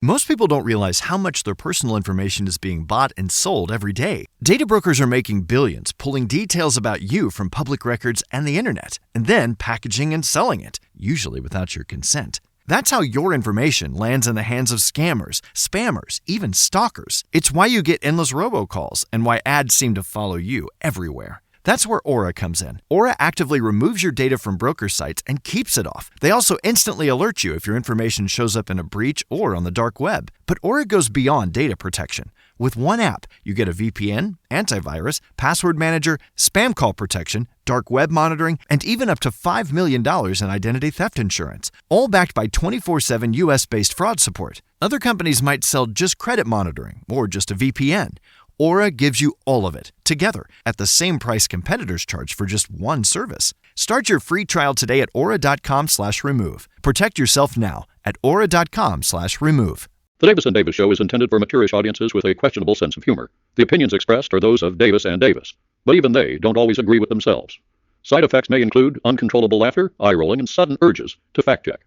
Most people don't realize how much their personal information is being bought and sold every day. Data brokers are making billions, pulling details about you from public records and the internet, and then packaging and selling it, usually without your consent. That's how your information lands in the hands of scammers, spammers, even stalkers. It's why you get endless robocalls and why ads seem to follow you everywhere. That's where Aura comes in. Aura actively removes your data from broker sites and keeps it off. They also instantly alert you if your information shows up in a breach or on the dark web. But Aura goes beyond data protection. With one app, you get a VPN, antivirus, password manager, spam call protection, dark web monitoring, and even up to $5 million in identity theft insurance, all backed by 24/7 US-based fraud support. Other companies might sell just credit monitoring or just a VPN. Aura gives you all of it, together, at the same price competitors charge for just one service. Start your free trial today at aura.com/remove. Protect yourself now at aura.com/remove. The Davis and Davis Show is intended for maturish audiences with a questionable sense of humor. The opinions expressed are those of Davis and Davis, but even they don't always agree with themselves. Side effects may include uncontrollable laughter, eye-rolling, and sudden urges to fact-check.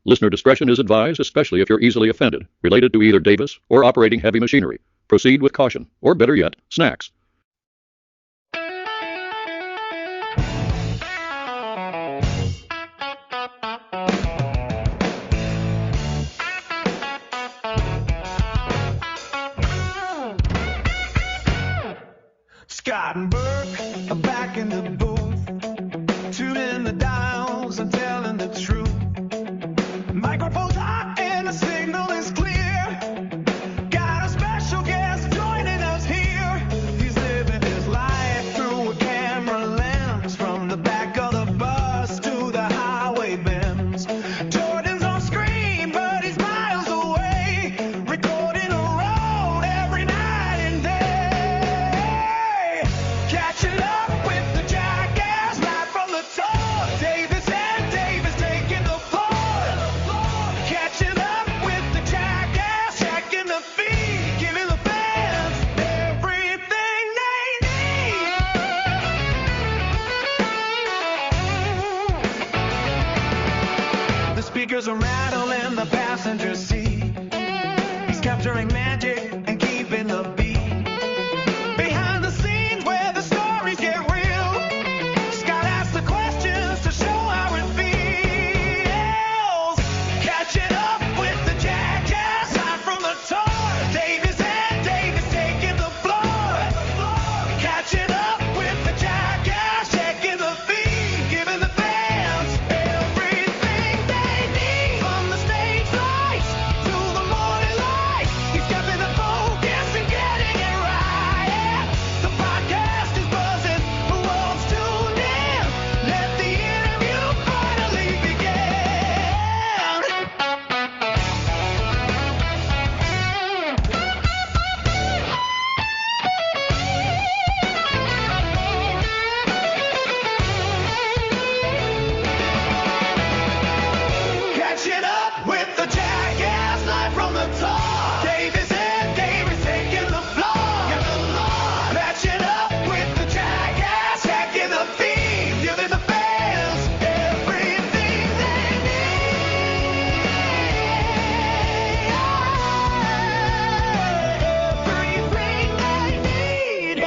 Listener discretion is advised, especially if you're easily offended, related to either Davis or operating heavy machinery. Proceed with caution, or better yet, snacks. Scott and Burke are back in the booth, tuning the dials and telling the truth. Microphone's hot and the signal is clear. Got a special guest joining us here. He's living his life through a camera lens, from the back of the bus to the highway bends. Jordan's on screen, but he's miles away, recording a road every night and day. Catching up with the Jackass live from the top. Davis and Davis taking the floor. Catching up with the Jackass, checking the feed, giving the fans everything they need. The speakers are rattling the passenger seat. He's capturing magic and keeping the beat. Behind the scenes where the stories get real, Scott asks the questions to show how it feels. Catching up with the Jackass live from the top. Davis and Davis taking the floor. Catching up with the Jackass, checking the feed, giving the fans everything they need. From the stage lights to the morning light, he's keeping the focus and getting it right. The podcast is buzzing, the world's tuned in. Let the interview finally begin. Catching up with the Jackass live from the top. Davis and Davis taking the floor. Catching up with the Jackass, checking the feed, giving the fans everything they need. Everything they need.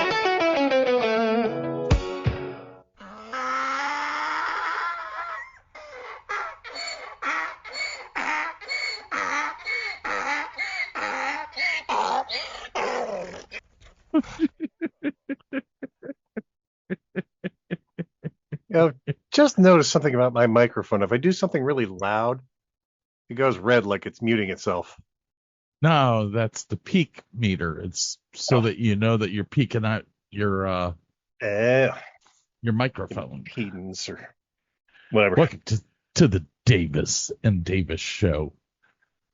Just noticed something about my microphone. If I do something really loud, it goes red like it's muting itself. No, that's the peak meter. It's so that you know that you're peaking out your microphone. Impedance or whatever. Welcome to the Davis and Davis Show.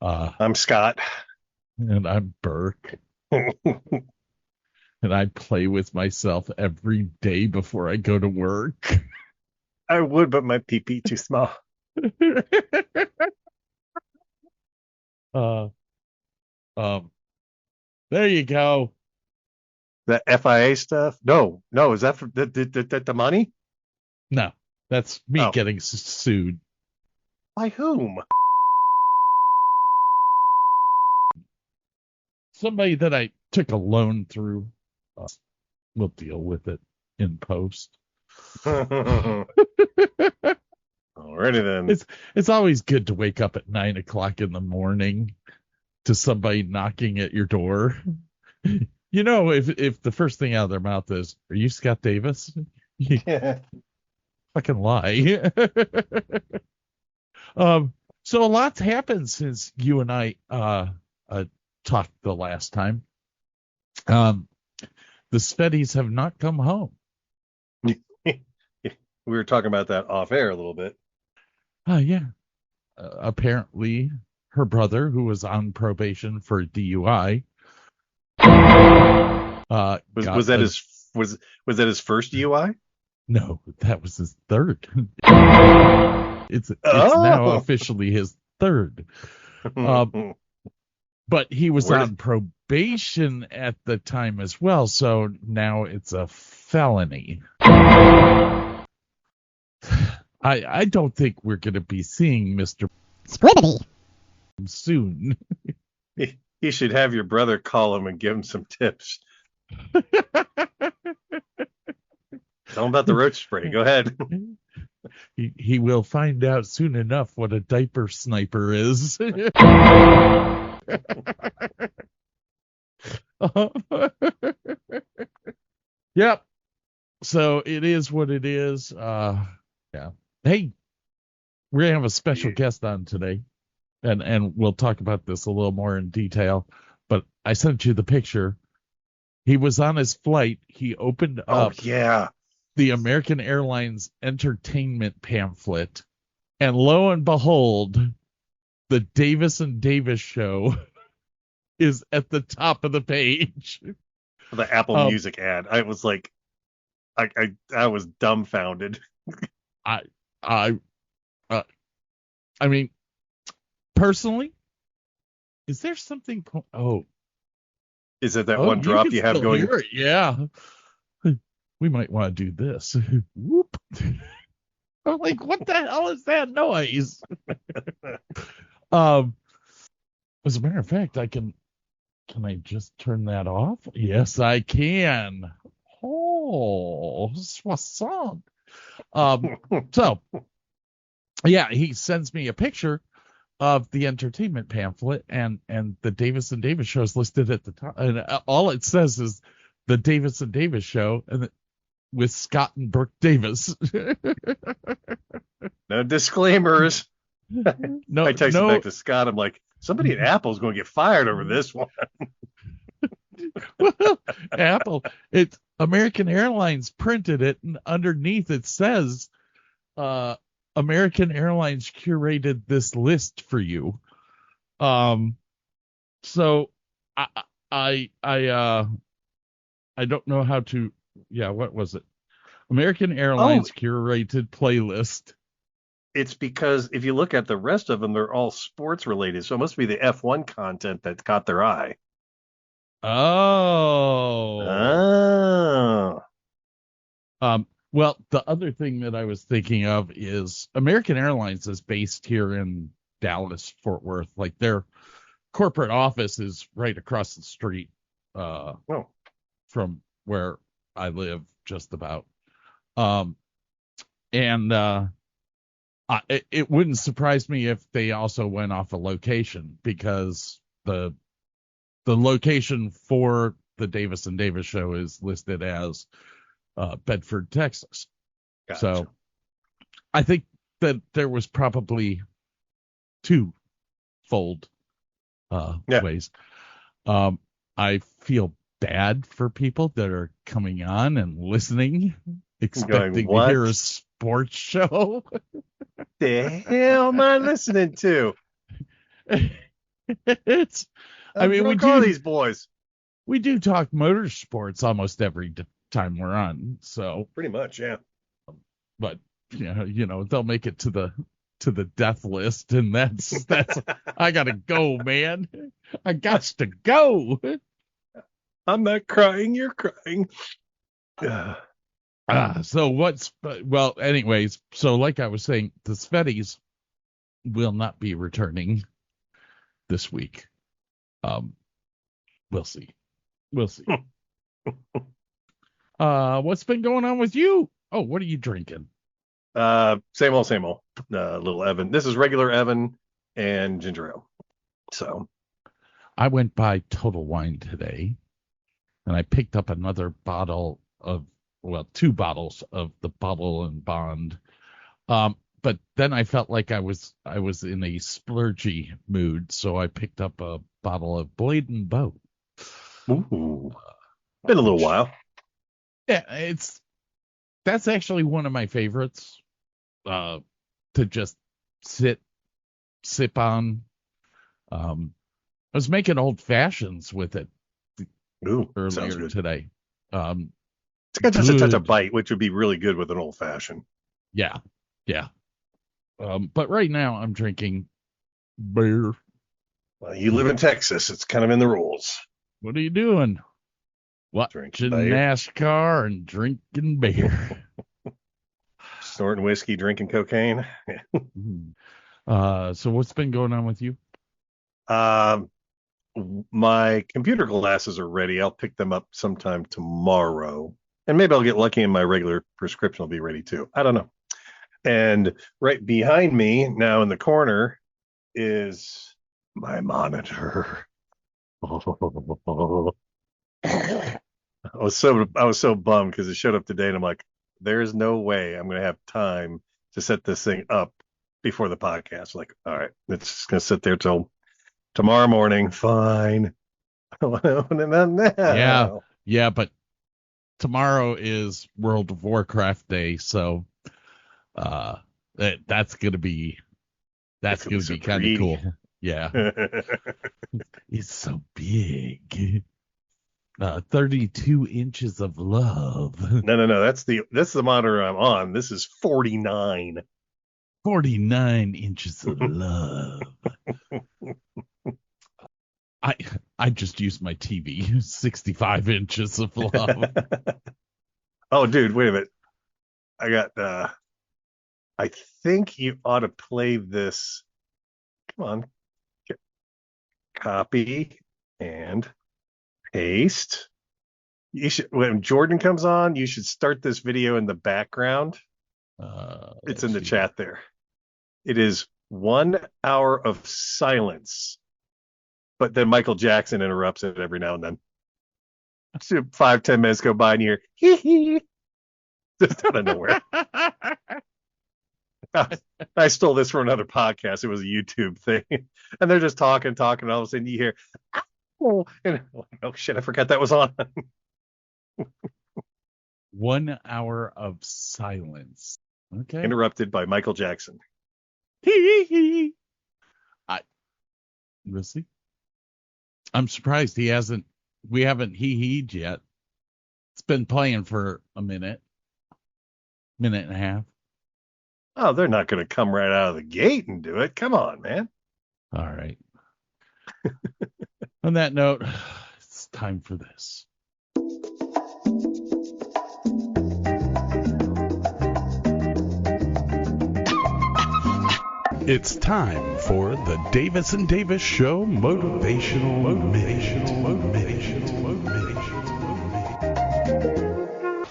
I'm Scott. And I'm Burke. And I play with myself every day before I go to work. I would, but my pee-pee too small. There you go. The FIA stuff? No. Is that for the money? No, that's me getting sued. By whom? somebody that I took a loan through. We'll deal with it in post. Alrighty then. It's always good to wake up at 9 o'clock in the morning to somebody knocking at your door. You know, if the first thing out of their mouth is, "Are you Scott Davis?" You fucking lie. So a lot's happened since you and I talked the last time. The Svetties have not come home. We were talking about that off air a little bit. Yeah. Apparently, her brother, who was on probation for DUI, was that his first DUI? No, that was his third. It's now officially his third. But he was on probation at the time as well, so now it's a felony. I don't think we're going to be seeing Mr. Squibbity soon. You should have your brother call him and give him some tips. Tell him about the roach spray. Go ahead. He will find out soon enough what a diaper sniper is. Yep. So it is what it is. Yeah. Hey, we're gonna have a special guest on today, and we'll talk about this a little more in detail. But I sent you the picture. He was on his flight. He opened up the American Airlines entertainment pamphlet, and lo and behold, the Davis and Davis show is at the top of the page. The Apple Music ad. I was like, I was dumbfounded. I mean, personally, is there something? Is it that one drop you have going? Yeah. We might want to do this. Whoop. I'm like, what the hell is that noise? As a matter of fact, can I just turn that off? Yes, I can. Oh, soissant. So, yeah, he sends me a picture of the entertainment pamphlet, and the Davis and Davis show is listed at the top, and all it says is the Davis and Davis show, and with Scott and Burke Davis. No disclaimers. No, I texted back to Scott. I'm like, somebody at Apple's going to get fired over this one. Well, Apple, it's American Airlines printed it, and underneath it says, American Airlines curated this list for you. So I don't know how to. Yeah, what was it? American Airlines curated playlist. It's because if you look at the rest of them, they're all sports related. So it must be the F1 content that caught their eye. Oh. Well, the other thing that I was thinking of is American Airlines is based here in Dallas, Fort Worth. Like their corporate office is right across the street from where I live, just about. It wouldn't surprise me if they also went off a location, because the location for the Davis and Davis show is listed as Bedford, Texas. Gotcha. So I think that there was probably twofold ways. I feel bad for people that are coming on and listening, expecting to hear a sports show. The hell am I listening to? It's. I mean, we do these boys. We do talk motorsports almost every time we're on, so pretty much, yeah. But you know, they'll make it to the death list, and that's I gotta go, man. I got to go. I'm not crying. You're crying. Well, anyways, so like I was saying, the Svetties will not be returning this week. We'll see. We'll see. What's been going on with you? Oh, what are you drinking? Same old, same old. Little Evan. This is regular Evan and ginger ale. So I went by Total Wine today, and I picked up another bottle of, well, 2 bottles of the Bottle and Bond. But then I felt like I was in a splurgy mood, so I picked up a bottle of Blade and Bow. ooh, been a little while. Yeah, that's actually one of my favorites. To just sip on. I was making old fashions with it Ooh, sounds earlier good. today. It's got just a touch of Good. bite, which would be really good with an old fashioned. Yeah. But right now I'm drinking beer. Well, you live in Texas. It's kind of in the rules. What are you doing? Watching Drinking beer. NASCAR and drinking beer. Snorting whiskey, drinking cocaine. So what's been going on with you? My computer glasses are ready. I'll pick them up sometime tomorrow. And maybe I'll get lucky and my regular prescription will be ready too. I don't know. And right behind me now in the corner is my monitor. I was so bummed because it showed up today and I'm like, there's no way I'm going to have time to set this thing up before the podcast. Like, all right, it's just going to sit there till tomorrow morning. Fine. No. Yeah, but tomorrow is World of Warcraft Day, so that's gonna be so kind of cool. pretty. Yeah, it's so big. 32 inches of love. No. That's the monitor I'm on. This is 49. 49 inches of love. I just used my TV. 65 inches of love. Oh, dude, wait a minute. I got I think you ought to play this. Come on. Copy and paste. You should, when Jordan comes on, you should start this video in the background. It's in the chat there. It is 1 hour of silence, but then Michael Jackson interrupts it every now and then. 5-10 minutes go by and you hear hee hee just out of nowhere. I stole this from another podcast. It was a YouTube thing, and they're just talking, and all of a sudden you hear, oh, and oh shit, I forgot that was on. 1 hour of silence. Okay. Interrupted by Michael Jackson. We'll see. I'm surprised we haven't hee-heed yet. It's been playing for a minute and a half. Oh, they're not going to come right out of the gate and do it. Come on, man. All right. On that note, it's time for this. It's time for the Davis and Davis Show motivational.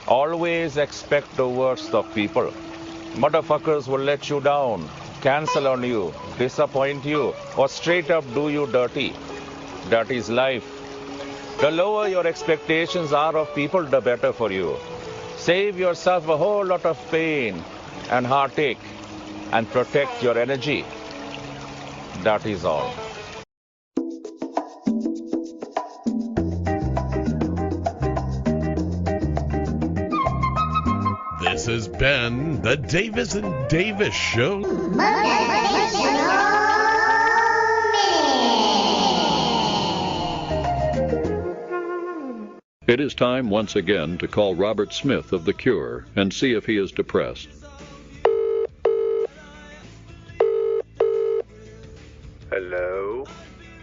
Always expect the worst of people. Motherfuckers will let you down, cancel on you, disappoint you, or straight up do you dirty. That is life. The lower your expectations are of people, the better for you. Save yourself a whole lot of pain and heartache and protect your energy. That is all. This has been the Davis and Davis Show. It is time once again to call Robert Smith of The Cure and see if he is depressed. Hello?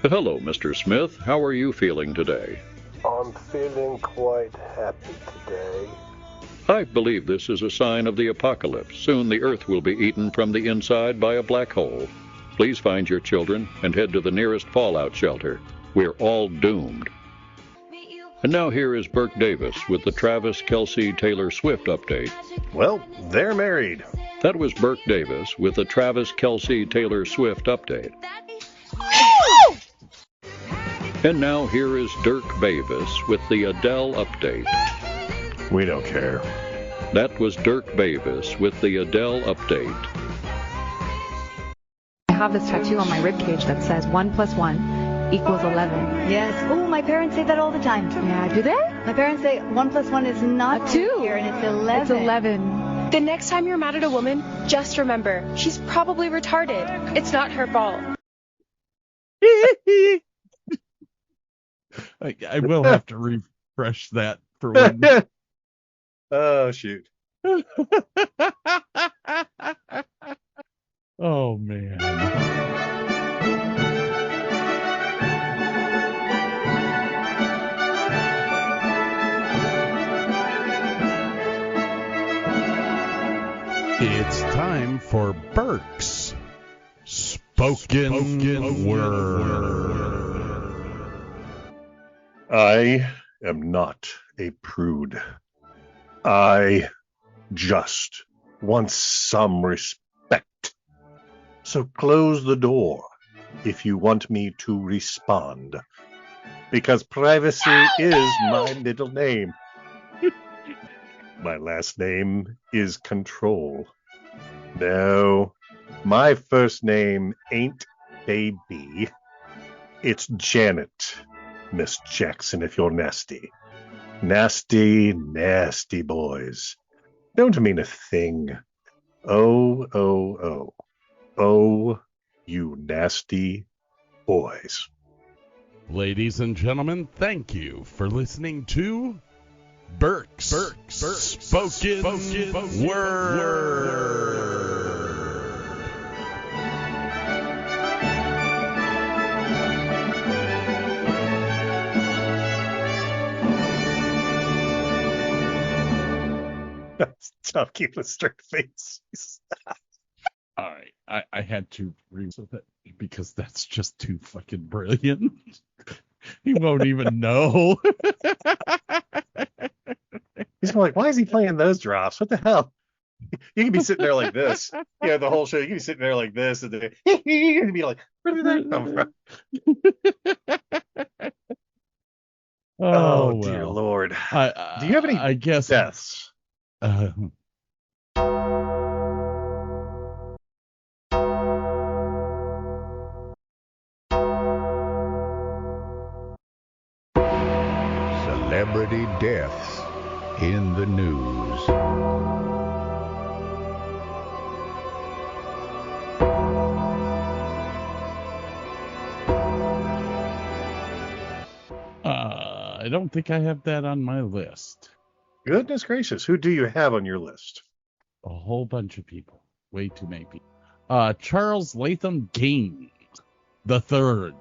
Hello, Mr. Smith. How are you feeling today? I'm feeling quite happy today. I believe this is a sign of the apocalypse. Soon the Earth will be eaten from the inside by a black hole. Please find your children and head to the nearest fallout shelter. We're all doomed. And now here is Burke Davis with the Travis Kelce Taylor Swift update. Well, they're married. That was Burke Davis with the Travis Kelce Taylor Swift update. And now here is Dirk Bavis with the Adele update. We don't care. That was Dirk Bavis with the Adele update. I have this tattoo on my ribcage that says 1 + 1 = 11. Yes. Oh, my parents say that all the time. Yeah, do they? My parents say 1 + 1 is not A 2. here, and it's 11. It's 11. The next time you're mad at a woman, just remember, she's probably retarded. It's not her fault. I will have to refresh that for one. Oh, shoot. Oh, man. It's time for Burke's Spoken Word. I am not a prude. I just want some respect. So close the door if you want me to respond. Because privacy is my middle name. My last name is Control. No, my first name ain't Baby. It's Janet, Miss Jackson, if you're nasty. Nasty, nasty boys. Don't mean a thing. Oh, oh, oh. Oh, you nasty boys. Ladies and gentlemen, thank you for listening to Burke's Spoken Word. Stop keeping a straight face. All right, I had to read that because that's just too fucking brilliant. He won't even know. He's like, why is he playing those drops? What the hell? You can be sitting there like this. Yeah, the whole show. You can be sitting there like this, and then you can be like, where did that come from? Oh, dear Lord. Do you have any deaths? Celebrity deaths in the news. I don't think I have that on my list. Goodness gracious. Who do you have on your list? A whole bunch of people. Way too many people. Charles Latham Gaines III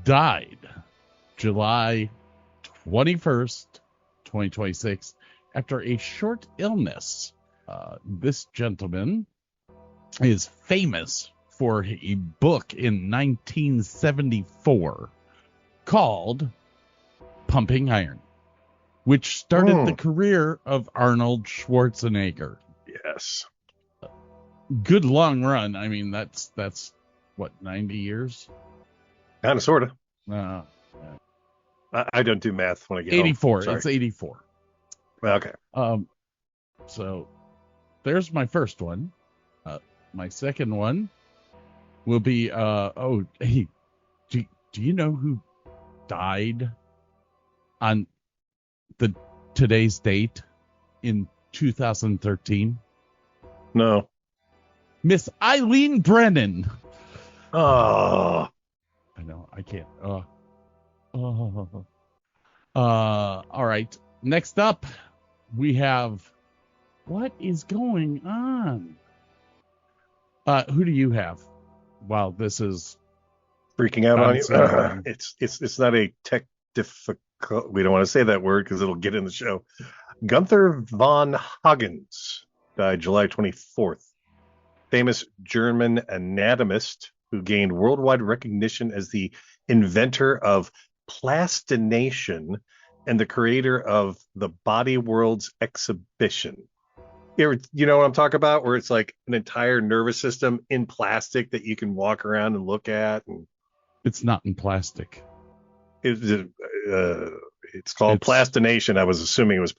died July 21st, 2026, after a short illness. This gentleman is famous for a book in 1974 called Pumping Iron, which started the career of Arnold Schwarzenegger. Yes. Good long run. I mean, that's what, 90 years? Kind of, sort of. I I don't do math when I get 84. Home. It's 84. Okay. So there's my first one. My second one will be, hey, do you know who died on today's date in 2013? No. Miss Eileen Brennan. Oh. I know, I can't. All right. Next up, we have, what is going on? Who do you have? Wow, this is freaking out on you. It's not a tech difficult. We don't want to say that word because it'll get in the show. Gunther von Hagens died July 24th. Famous German anatomist who gained worldwide recognition as the inventor of plastination and the creator of the Body Worlds exhibition. You know what I'm talking about? Where it's like an entire nervous system in plastic that you can walk around and look at. And It's not in plastic. it's called Plastination. I was assuming it was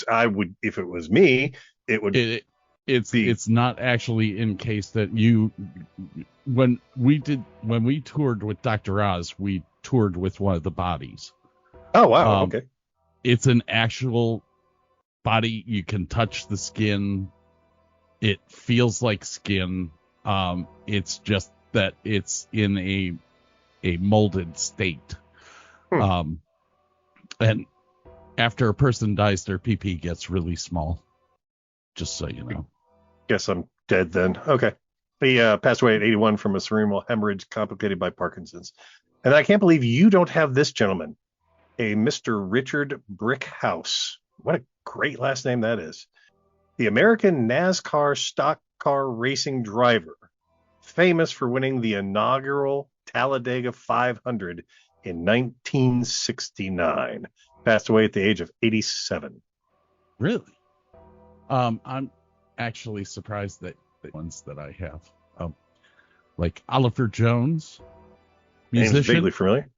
I would, if it was me, it would. It's not actually encased. That when we toured with Dr. Oz, we toured with one of the bodies. Oh wow! Okay. It's an actual body. You can touch the skin. It feels like skin. It's just that it's in a molded state. And after a person dies, their PP gets really small. Just so you know. Guess I'm dead then. Okay. He passed away at 81 from a cerebral hemorrhage complicated by Parkinson's. And I can't believe you don't have this gentleman, a Mr. Richard Brickhouse. What a great last name that is. The American NASCAR stock car racing driver, famous for winning the inaugural Talladega 500 in 1969. Passed away at the age of 87. Really? I'm actually surprised that the ones that I have, like Oliver Jones, musician, vaguely familiar.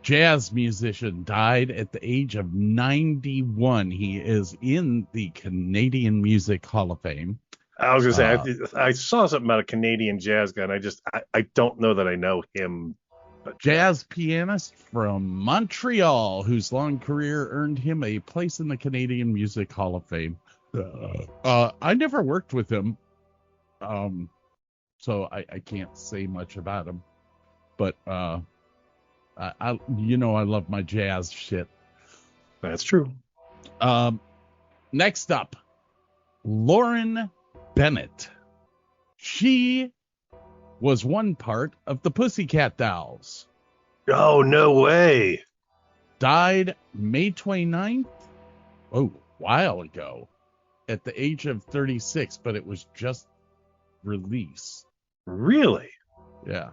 Jazz musician, died at the age of 91. He is in the Canadian Music Hall of Fame. I was gonna say I saw something about a Canadian jazz guy, and I don't know that I know him. But jazz pianist from Montreal, whose long career earned him a place in the Canadian Music Hall of Fame. I never worked with him, so I can't say much about him. But I love my jazz shit. That's true. Next up, Lauren Bennett. She was one part of the Pussycat Dolls. Oh, no way. Died May 29th. Oh, while ago. At the age of 36, but it was just released. Really? Yeah.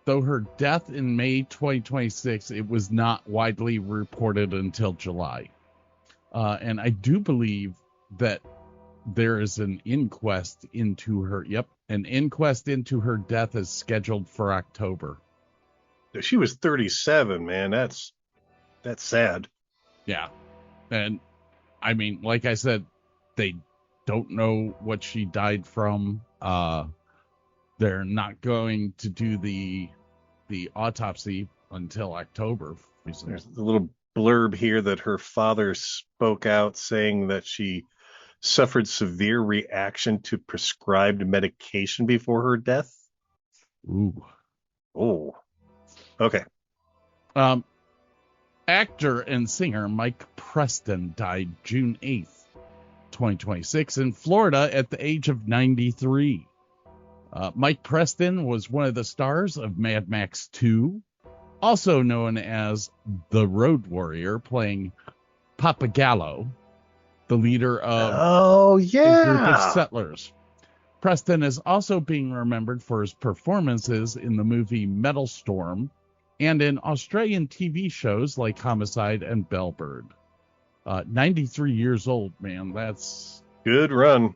Though her death in May 2026, it was not widely reported until July. And I do believe that there is an inquest into her. Yep. An inquest into her death is scheduled for October. She was 37, man. That's sad. Yeah. And I mean, like I said, they don't know what she died from. They're not going to do the autopsy until October. There's a little blurb here that her father spoke out saying that she suffered severe reaction to prescribed medication before her death. Ooh. Oh. Okay. Actor and singer Mike Preston died June 8th, 2026 in Florida at the age of 93. Mike Preston was one of the stars of Mad Max 2, also known as the Road Warrior, playing Papagallo, the leader of a group of settlers. Preston is also being remembered for his performances in the movie Metal Storm and in Australian TV shows like Homicide and Bellbird. 93 years old, man. That's good run.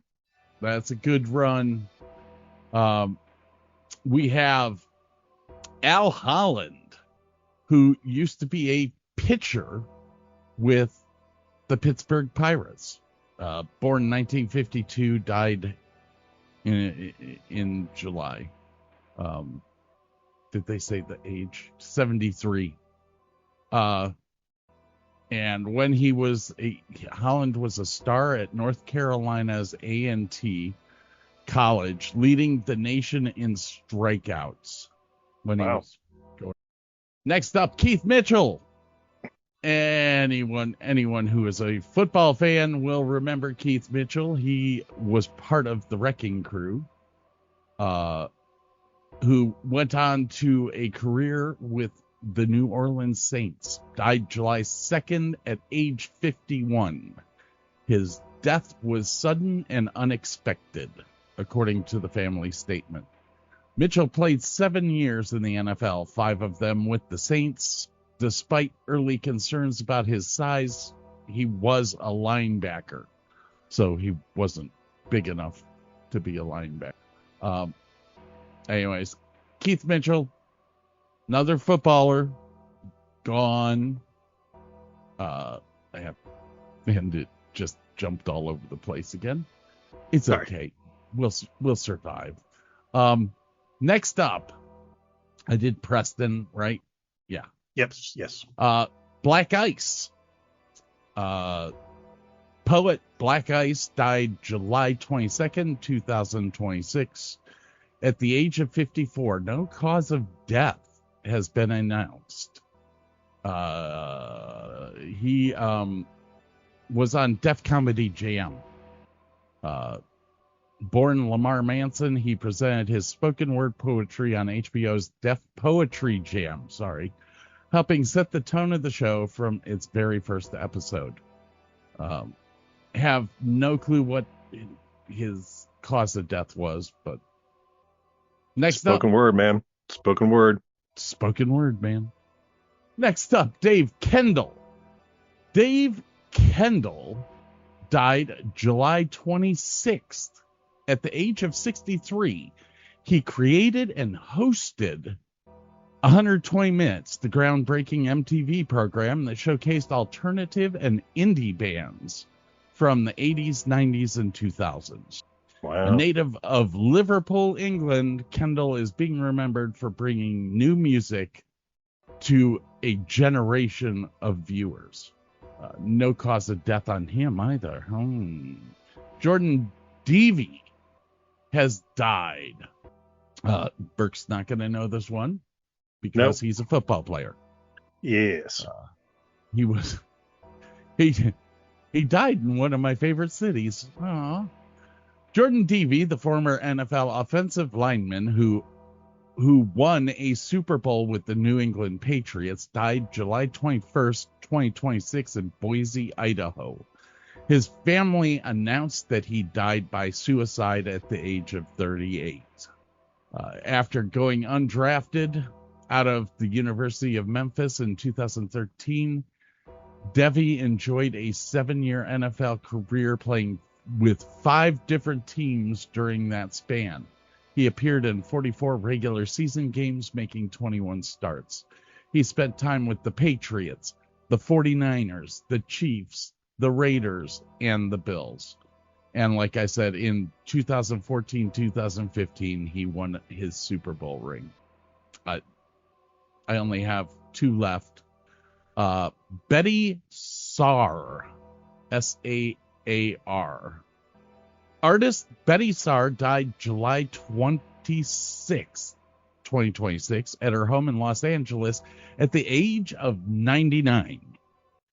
That's a good run. We have Al Holland, who used to be a pitcher with the Pittsburgh Pirates. Born in 1952, died in July. Did they say the age? 73. And when Holland was a star at North Carolina's A&T College, leading the nation in strikeouts. Next up, Keith Mitchell. Anyone who is a football fan will remember Keith Mitchell. He was part of the Wrecking Crew, who went on to a career with the New Orleans Saints. Died July 2nd at age 51. His death was sudden and unexpected, according to the family statement. Mitchell played 7 years in the NFL, 5 of them with the Saints, Despite early concerns about his size, he was a linebacker, so he wasn't big enough to be a linebacker. Anyways, Keith Mitchell, another footballer, gone. And it just jumped all over the place again. It's okay. We'll survive. Next up, I did Preston, right? Yeah. Yep. Yes. Black Ice. Poet Black Ice died July 22nd, 2026, at the age of 54. No cause of death has been announced. He was on Def Comedy Jam. Born Lamar Manson, he presented his spoken word poetry on HBO's Def Poetry Jam, helping set the tone of the show from its very first episode. Have no clue what his cause of death was, but next spoken word, man. Spoken word. Spoken word, man. Next up, Dave Kendall. Dave Kendall died July 26th at the age of 63. He created and hosted 120 Minutes, the groundbreaking MTV program that showcased alternative and indie bands from the 80s, 90s, and 2000s. Wow. A native of Liverpool, England, Kendall is being remembered for bringing new music to a generation of viewers. No cause of death on him either. Jordan Devey has died. Burke's not going to know this one because he's a football player. Yes. He died in one of my favorite cities. Aww. Jordan Devey, the former NFL offensive lineman who won a Super Bowl with the New England Patriots, died July 21st, 2026 in Boise, Idaho. His family announced that he died by suicide at the age of 38. After going undrafted out of the University of Memphis in 2013, Devey enjoyed a 7-year NFL career playing with 5 different teams during that span. He appeared in 44 regular season games, making 21 starts. He spent time with the Patriots, the 49ers, the Chiefs, the Raiders, and the Bills. And like I said, in 2014-2015, he won his Super Bowl ring. I only have 2 left. Betty Saar, S-A-A-R. Artist Betty Saar died July 26, 2026, at her home in Los Angeles at the age of 99.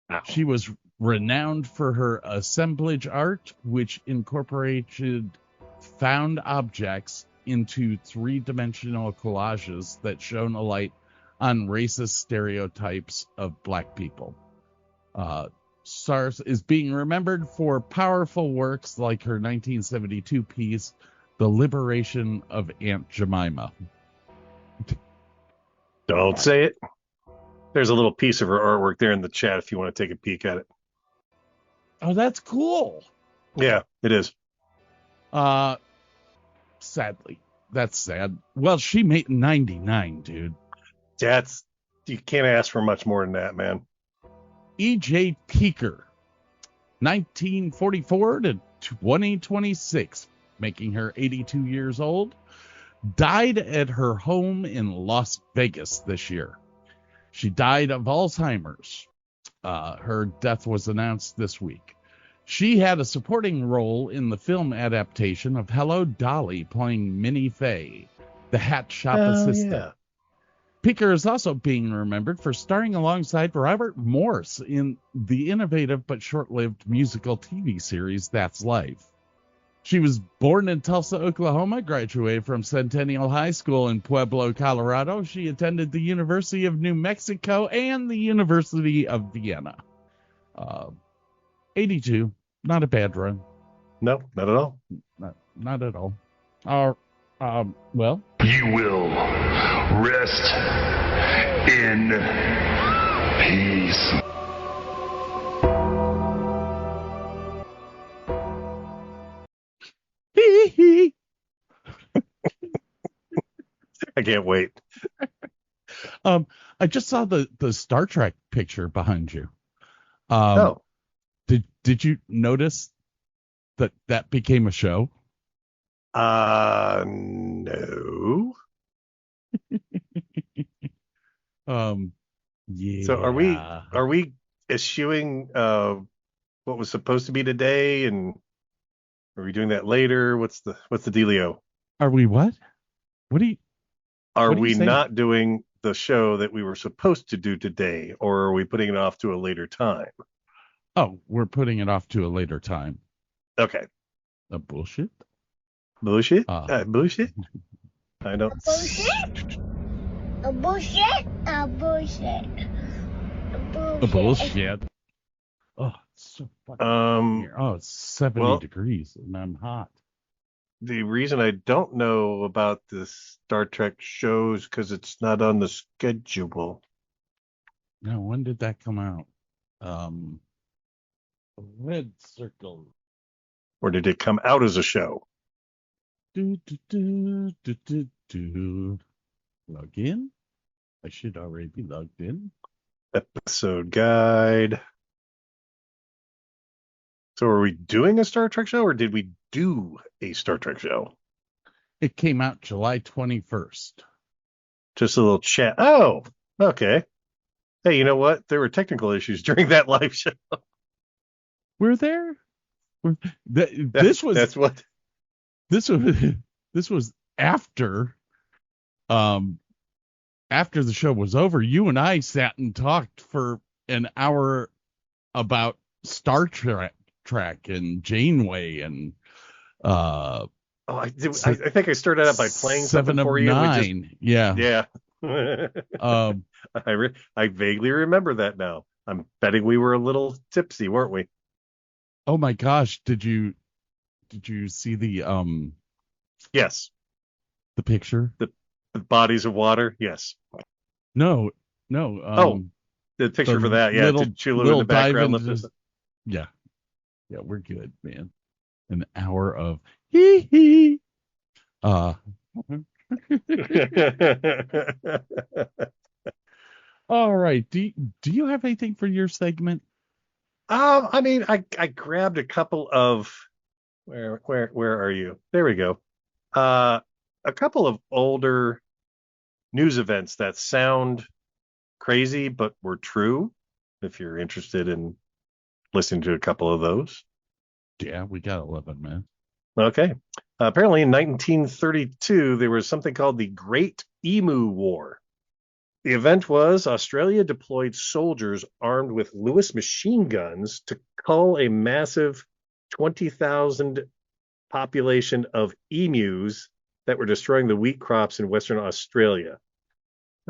Wow. She was renowned for her assemblage art, which incorporated found objects into 3-dimensional collages that shone a light on racist stereotypes of black people. Saar is being remembered for powerful works like her 1972 piece, The Liberation of Aunt Jemima. Don't say it. There's a little piece of her artwork there in the chat if you want to take a peek at it. Oh, that's cool. Yeah, it is. Sadly. That's sad. Well, she made 99, dude. You can't ask for much more than that, man. E.J. Peeker, 1944 to 2026, making her 82 years old, died at her home in Las Vegas this year. She died of Alzheimer's. Her death was announced this week. She had a supporting role in the film adaptation of Hello, Dolly, playing Minnie Fay, the hat shop assistant. Yeah. Peeker is also being remembered for starring alongside Robert Morse in the innovative but short-lived musical TV series That's Life. She was born in Tulsa, Oklahoma, graduated from Centennial High School in Pueblo, Colorado. She attended the University of New Mexico and the University of Vienna. 82, not a bad run. No, not at all. Not at all. Well, you will rest in Peace. I can't wait. I just saw the Star Trek picture behind you. Oh, Did you notice that became a show? no. Yeah. So are we eschewing what was supposed to be today, and are we doing that later? What's the dealio? Are we what? Are what are you we saying? not doing the show that we were supposed to do today, or are we putting it off to a later time? Oh, we're putting it off to a later time. Okay. Bullshit. Bullshit. Uh. Bullshit. I don't. Bullshit. A bullshit. A bullshit. A bullshit. Oh, it's so fucking here. Oh, it's 70 degrees and I'm hot. The reason I don't know about the Star Trek shows because it's not on the schedule. No, when did that come out? Red circle. Or did it come out as a show? Log in? I should already be logged in. Episode guide. So are we doing a Star Trek show, or did we do a Star Trek show? It came out July 21st. Just a little chat. Oh, okay. Hey, you know what? There were technical issues during that live show. We're there. This was after after the show was over. You and I sat and talked for an hour about Star Trek and Janeway and I think I started out by playing something for you. 7 of 9. Yeah. I vaguely remember that now. I'm betting we were a little tipsy, weren't we? Oh my gosh, did you see the Yes. The picture? The bodies of water? Yes. No. The picture for that, yeah. Chulu in the background. Yeah, we're good, man. An hour of hee hee. All right. Do you have anything for your segment? I mean, I grabbed a couple of where are you? There we go. A couple of older news events that sound crazy but were true. If you're interested in listening to a couple of those. Yeah, we got 11 minutes. Okay. Apparently in 1932, there was something called the Great Emu War. The event was Australia deployed soldiers armed with Lewis machine guns to cull a massive 20,000 population of emus that were destroying the wheat crops in Western Australia.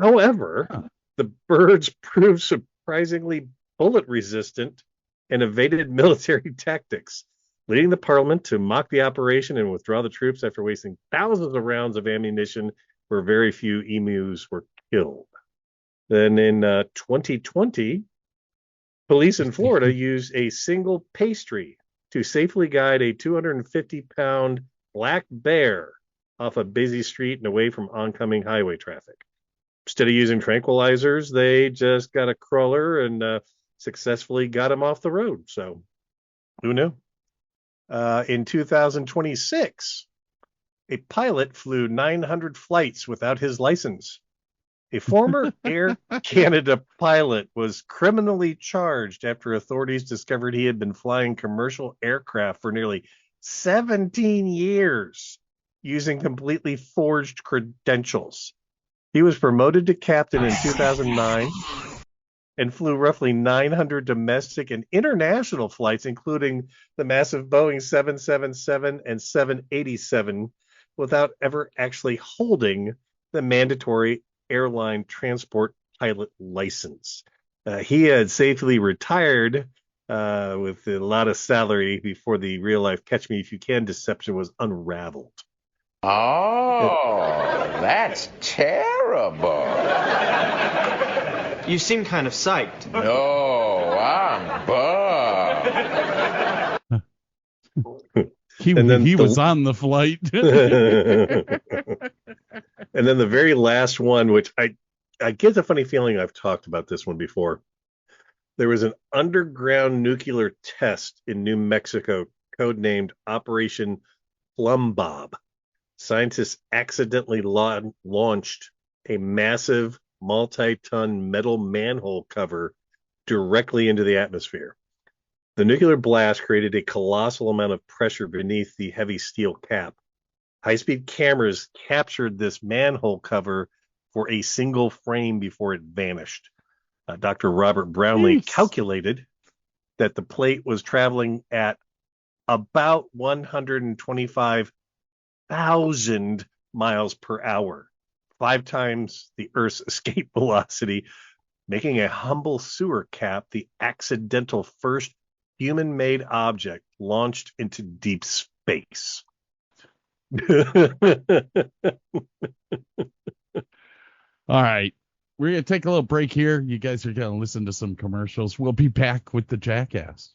However, the birds proved surprisingly bullet resistant and evaded military tactics, leading the parliament to mock the operation and withdraw the troops after wasting thousands of rounds of ammunition where very few emus were killed. Then in 2020, police in Florida used a single pastry to safely guide a 250-pound black bear off a busy street and away from oncoming highway traffic. Instead of using tranquilizers, they just got a crawler and successfully got him off the road. So who knew? In 2026, a pilot flew 900 flights without his license. A former Air Canada pilot was criminally charged after authorities discovered he had been flying commercial aircraft for nearly 17 years using completely forged credentials. He was promoted to captain in 2009 and flew roughly 900 domestic and international flights, including the massive Boeing 777 and 787, without ever actually holding the mandatory airline transport pilot license. He had safely retired with a lot of salary before the real life catch me if you can deception was unraveled. Oh, that's terrible. You seem kind of psyched. No, I'm bummed. He was on the flight. And then the very last one, which I get the funny feeling I've talked about this one before. There was an underground nuclear test in New Mexico, codenamed Operation Plum Bob. Scientists accidentally launched a massive multi-ton metal manhole cover directly into the atmosphere. The nuclear blast created a colossal amount of pressure beneath the heavy steel cap. High-speed cameras captured this manhole cover for a single frame before it vanished. Dr. Robert Brownlee calculated that the plate was traveling at about 125,000 miles per hour, 5 times the Earth's escape velocity, making a humble sewer cap the accidental first human-made object launched into deep space. All right. We're going to take a little break here. You guys are going to listen to some commercials. We'll be back with the Jackass.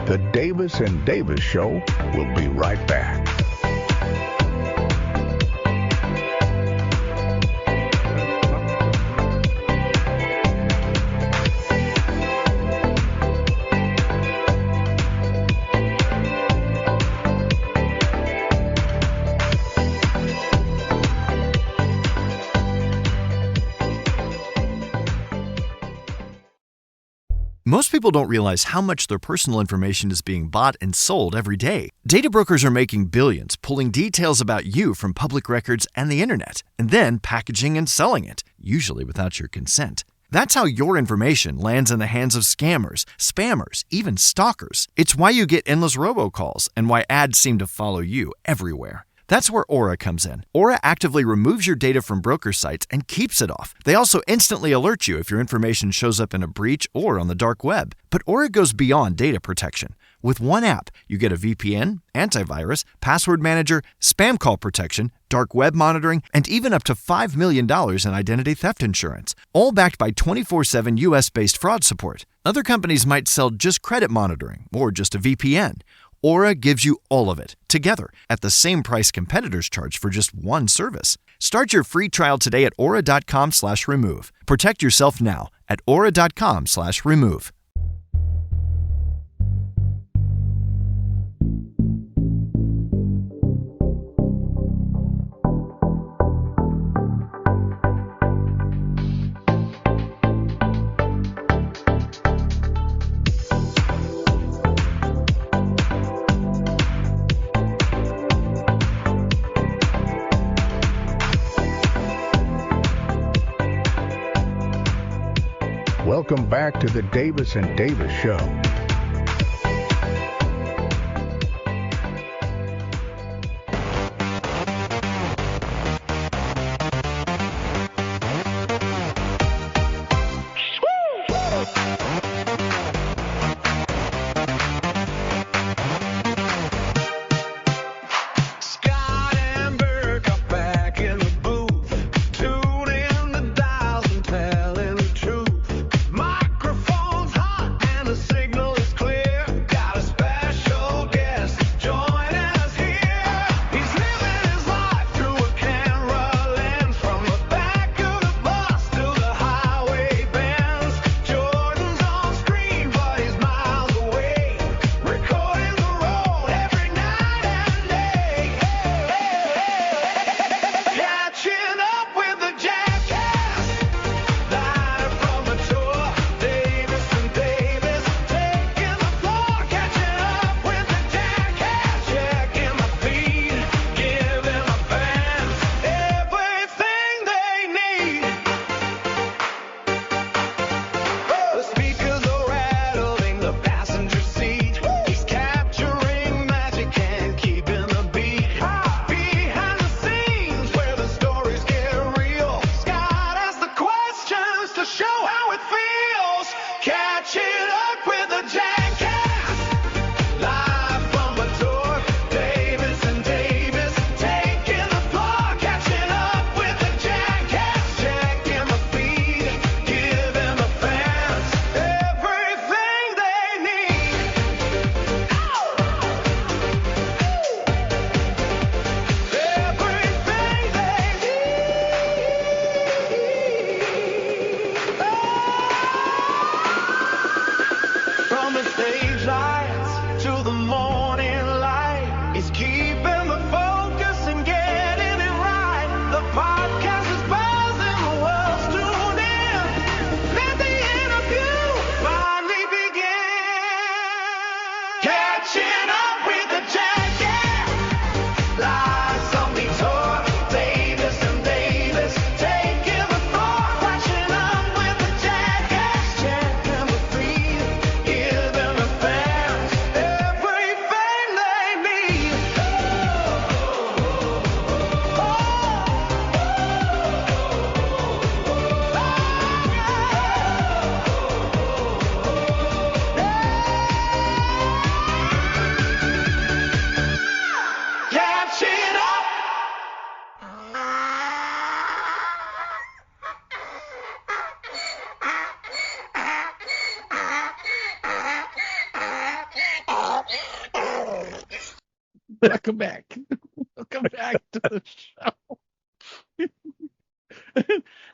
The Davis and Davis Show will be right back. Most people don't realize how much their personal information is being bought and sold every day. Data brokers are making billions, pulling details about you from public records and the internet, and then packaging and selling it, usually without your consent. That's how your information lands in the hands of scammers, spammers, even stalkers. It's why you get endless robocalls and why ads seem to follow you everywhere. That's where Aura comes in. Aura actively removes your data from broker sites and keeps it off. They also instantly alert you if your information shows up in a breach or on the dark web. But Aura goes beyond data protection. With one app, you get a VPN, antivirus, password manager, spam call protection, dark web monitoring, and even up to $5 million in identity theft insurance. All backed by 24/7 US-based fraud support. Other companies might sell just credit monitoring or just a VPN. Aura gives you all of it, together, at the same price competitors charge for just one service. Start your free trial today at aura.com/remove. Protect yourself now at aura.com/remove. Welcome back to the Davis and Davis Show. Scott and Burke are back in the booth, tuning the dials and telling the truth. Microphone's hot and the signal is clear. Got a special guest joining us here. He's living his life through a camera lens, from the back of the bus to the highway bends. Jordan's Welcome back. Welcome back to the show.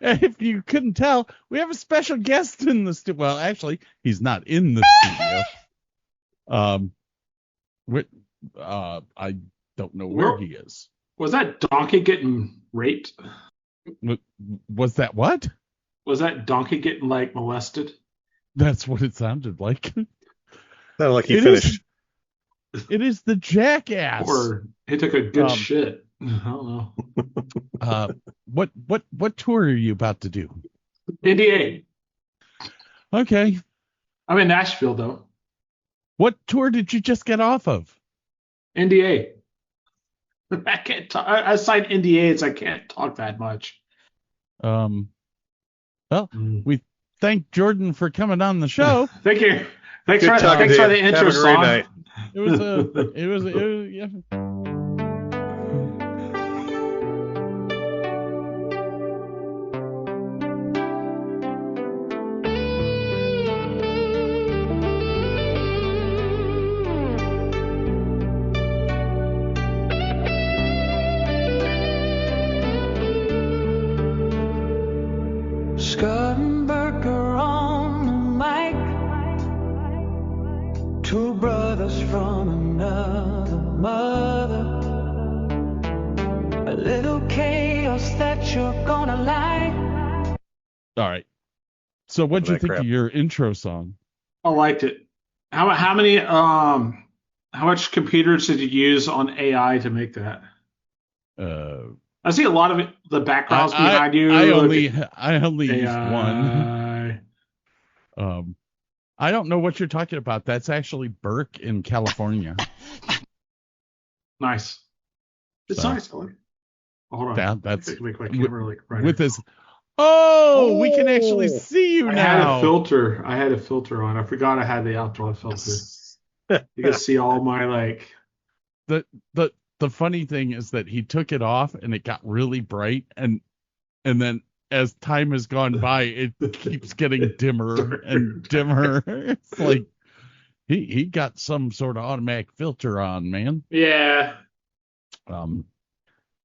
And if you couldn't tell, we have a special guest in the studio. Well, actually, he's not in the studio. I don't know where he is. Was that donkey getting raped? Was that what? Was that donkey getting molested? That's what it sounded like. Sounded like he finished. It is the Jackass. Or he took a good shit. I don't know. What tour are you about to do? NDA. Okay. I'm in Nashville though. What tour did you just get off of? NDA. I can't talk. I signed NDAs. I can't talk that much. Well, we thank Jordan for coming on the show. Thank you. Thanks for the intro song. Night. It was yeah. Scott and Burke are on the mic. Two brothers from another mother. A little chaos that you're gonna like. All right. So what'd you think of your intro song? I liked it. How many how much computers did you use on AI to make that? I see a lot of the backgrounds behind you. I only used one. I don't know what you're talking about. That's actually Burke in California. Nice. It's nice. Hold on. That's make my camera brighter. with this. Oh, we can actually see you now. I had a filter on. I forgot I had the outdoor filter. You can see all my The funny thing is that he took it off and it got really bright, and then as time has gone by, it keeps getting dimmer and dimmer. It's like he got some sort of automatic filter on, man. Yeah.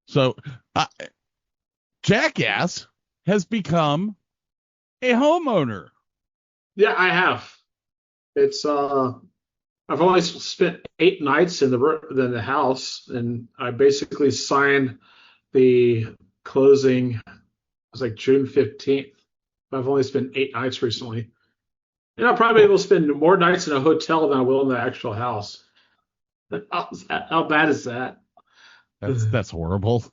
So Jackass has become a homeowner. Yeah, I have. It's I've only spent 8 nights in the house, and I basically signed the closing. It was like June 15th. I've only spent 8 nights recently, and I'll probably be able to spend more nights in a hotel than I will in the actual house. How bad is that? That's horrible.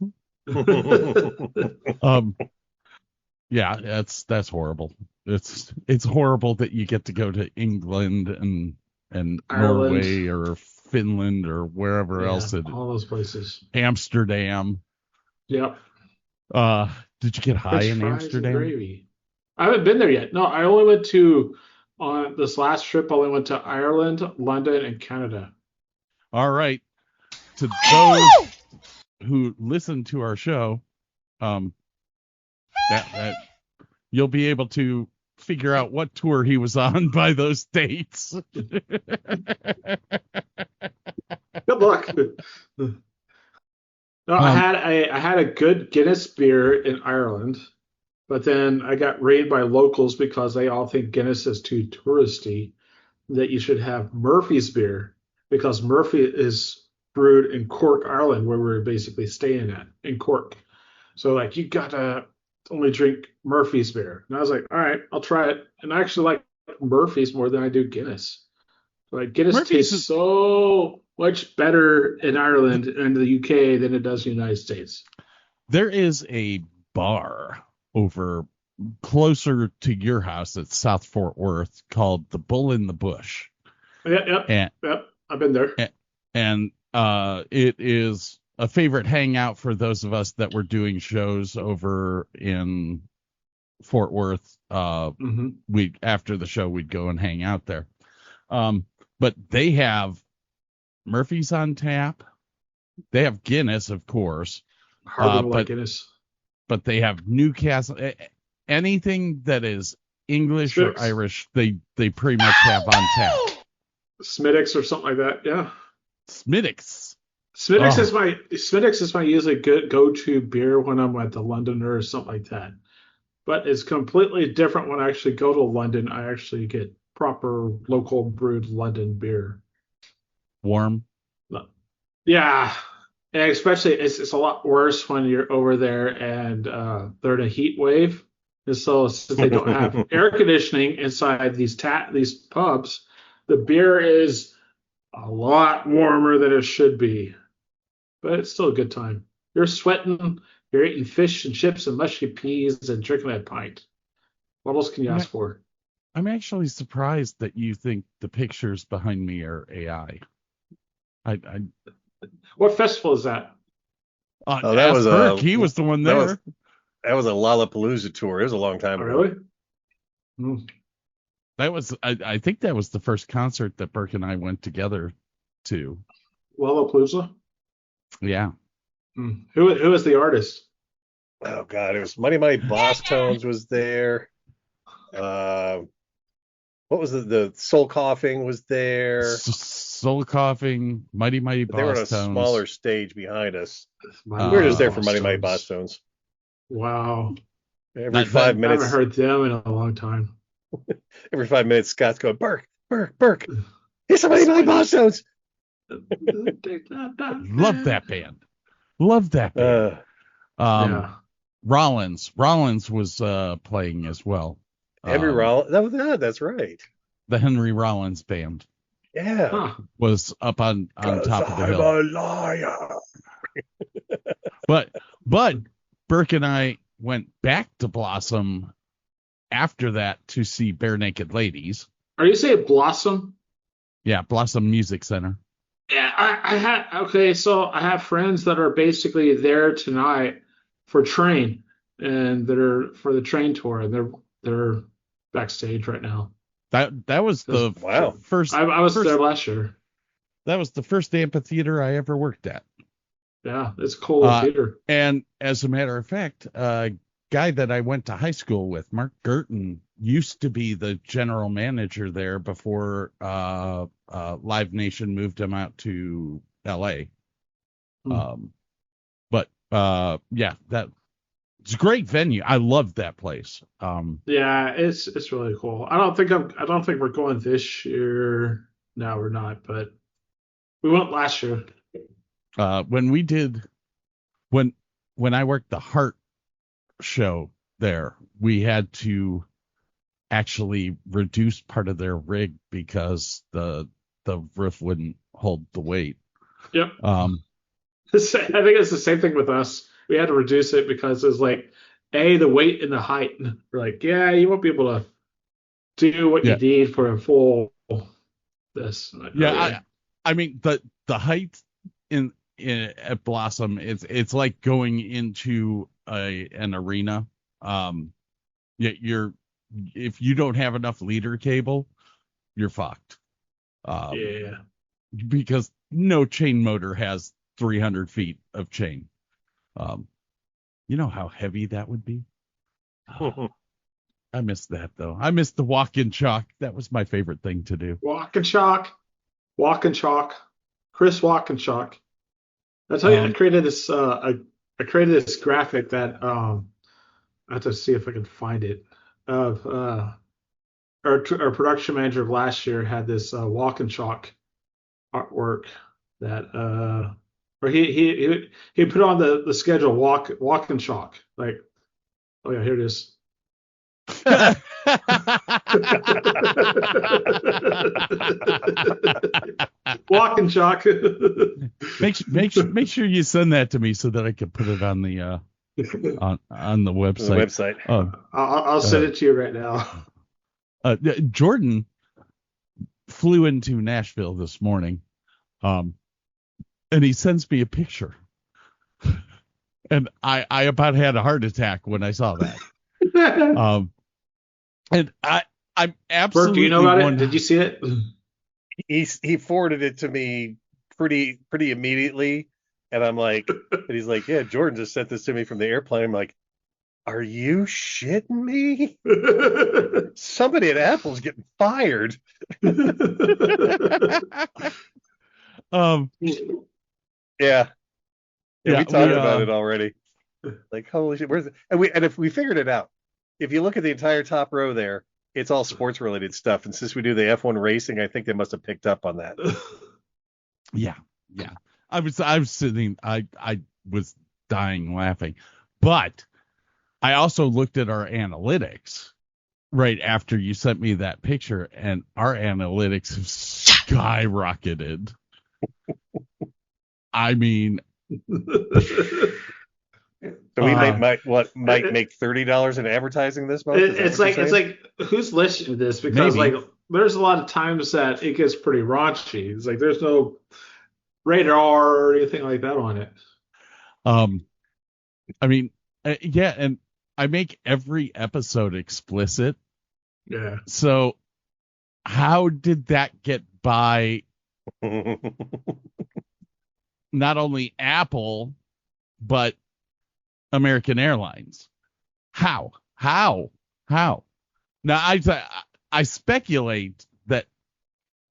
Yeah, that's horrible. It's horrible that you get to go to England and Ireland. Norway or Finland or wherever else all those places. Amsterdam. Yep. Did you get high in Amsterdam? Gravy. I haven't been there yet. No, I only went to on this last trip. I only went to Ireland, London, and Canada. All right. To those who listen to our show, that you'll be able to figure out what tour he was on by those dates. Good luck. No, I had a good Guinness beer in Ireland, but then I got raided by locals because they all think Guinness is too touristy. That you should have Murphy's beer because Murphy is brewed in Cork, Ireland, where we're basically staying at in Cork. So you gotta only drink Murphy's beer. And I was like, all right, I'll try it. And I actually like Murphy's more than I do Guinness. Guinness Murphy's tastes so much better in Ireland and the UK than it does in the United States. There is a bar over closer to your house at South Fort Worth called the Bull in the Bush. Yep. I've been there. And it is a favorite hangout for those of us that were doing shows over in Fort Worth. After the show, we'd go and hang out there. But they have Murphy's on tap. They have Guinness, of course. Guinness. But they have Newcastle. Anything that is English or Irish, they pretty much have on tap. Smittix or something like that. Yeah. Smittix. Smithwick's is my usually good go-to beer when I'm at the Londoner or something like that. But it's completely different when I actually go to London. I actually get proper local brewed London beer. Warm. Yeah, and especially it's a lot worse when you're over there and they're in a heat wave. And so since they don't have air conditioning inside these pubs, the beer is a lot warmer than it should be. But it's still a good time. You're sweating, you're eating fish and chips and mushy peas and drinking that pint. What else can you ask for? I'm actually surprised that you think the pictures behind me are AI. What festival is that? That was Burke. He was the one there. That was a Lollapalooza tour. It was a long time ago. Really? Mm. That was, I think that was the first concert that Burke and I went together to. Lollapalooza? Yeah. Who was the artist? Oh God, it was Mighty Mighty Boss Tones was there. What was the Soul Coughing was there? Soul Coughing, Mighty Mighty Boss Tones. They were on a smaller stage behind us. We were just there for Mighty Mighty Boss Tones. Wow. Every 5 minutes. I haven't heard them in a long time. Every 5 minutes, Scott's going, Burke. Here's some Mighty Mighty Boss Tones. Love that band. Yeah. Rollins was playing as well. Henry Rollins. That's right. The Henry Rollins band. Yeah. Was up on top of the hill. I'm a liar. But Burke and I went back to Blossom after that to see Bare Naked Ladies. Are you saying Blossom? Yeah, Blossom Music Center. Yeah, so I have friends that are basically there tonight for Train, and they're for the Train tour, and they're backstage right now. That was the first. I was there last year. That was the first amphitheater I ever worked at. Yeah, it's a cool theater. And as a matter of fact, a guy that I went to high school with, Mark Gerton, used to be the general manager there before Live Nation moved him out to L.A. But that it's a great venue. I love that place. Yeah, it's really cool. I don't think we're going this year. No, we're not. But we went last year. When I worked the Heart show there, we had to actually reduce part of their rig because the roof wouldn't hold the weight. Yep. I think it's the same thing with us. We had to reduce it because it was like the weight and the height. We're like, yeah, you won't be able to do what you need for a full this. Yeah, I mean the height in at Blossom, it's like going into an arena. If you don't have enough leader cable, you're fucked. Because no chain motor has 300 feet of chain. You know how heavy that would be? I missed that, though. I missed the walk-in chalk. That was my favorite thing to do. Walk and chalk. Chris Walk and chalk. I tell you, I created this. I created this graphic that I have to see if I can find it. Of our production manager of last year had this walk and chalk artwork that or he put on the schedule walk and chalk, like, oh yeah, here it is. Walk and chalk. make sure you send that to me so that I can put it on the on the website. I'll send it to you right now. Jordan flew into Nashville this morning, and he sends me a picture, and I about had a heart attack when I saw that. And I'm absolutely. Burke, do you know about it? Did you see it? He forwarded it to me pretty immediately, and I'm like, and he's like, yeah, Jordan just sent this to me from the airplane. I'm like, are you shitting me? Somebody at Apple's getting fired. Yeah. Yeah, we talked about it uh, already. Like, holy shit, where's it? And if we figured it out, if you look at the entire top row there, it's all sports related stuff. And since we do the F1 racing, I think they must have picked up on that. Yeah. I was sitting, I was dying laughing, but I also looked at our analytics right after you sent me that picture, and our analytics have skyrocketed. I mean, So we might make $30 in advertising this month. It's like who's listening to this? Because Maybe. like there's a lot of times that it gets pretty raunchy. It's like there's no rated R or anything like that on it. I mean, yeah, and I make every episode explicit. Yeah. So how did that get by not only Apple but American Airlines? How? Now I speculate that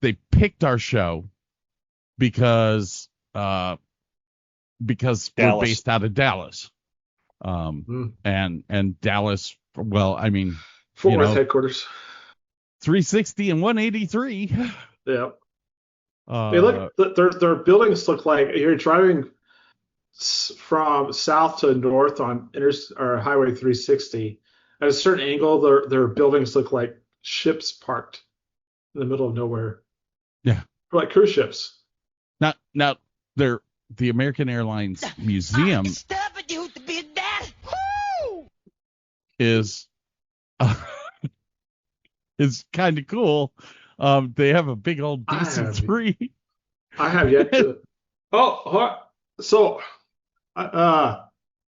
they picked our show because we're based out of Dallas. And Dallas, well, I mean, Fort Worth headquarters. 360 and 183. Yeah. They look, their buildings look like you're driving from south to north on Highway 360. At a certain angle, their buildings look like ships parked in the middle of nowhere. Yeah. Like cruise ships. Now they're the American Airlines Museum is kind of cool. They have a big old DC-3. I have yet to. So, hold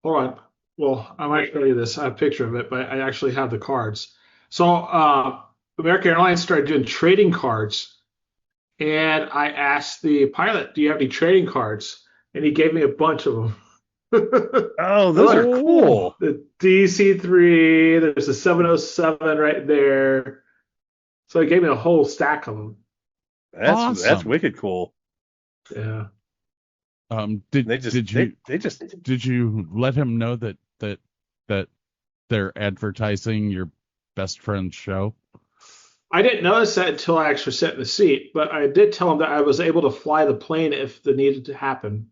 on. Well, I might show you this. I have a picture of it, but I actually have the cards. So, American Airlines started doing trading cards, and I asked the pilot, "Do you have any trading cards?" And he gave me a bunch of them. Oh, those are cool. The DC-3, there's a 707 right there. So he gave me a whole stack of them. That's wicked cool. Yeah. Did you let him know that they're advertising your best friend's show? I didn't notice that until I actually sat in the seat, but I did tell him that I was able to fly the plane if the needed to happen.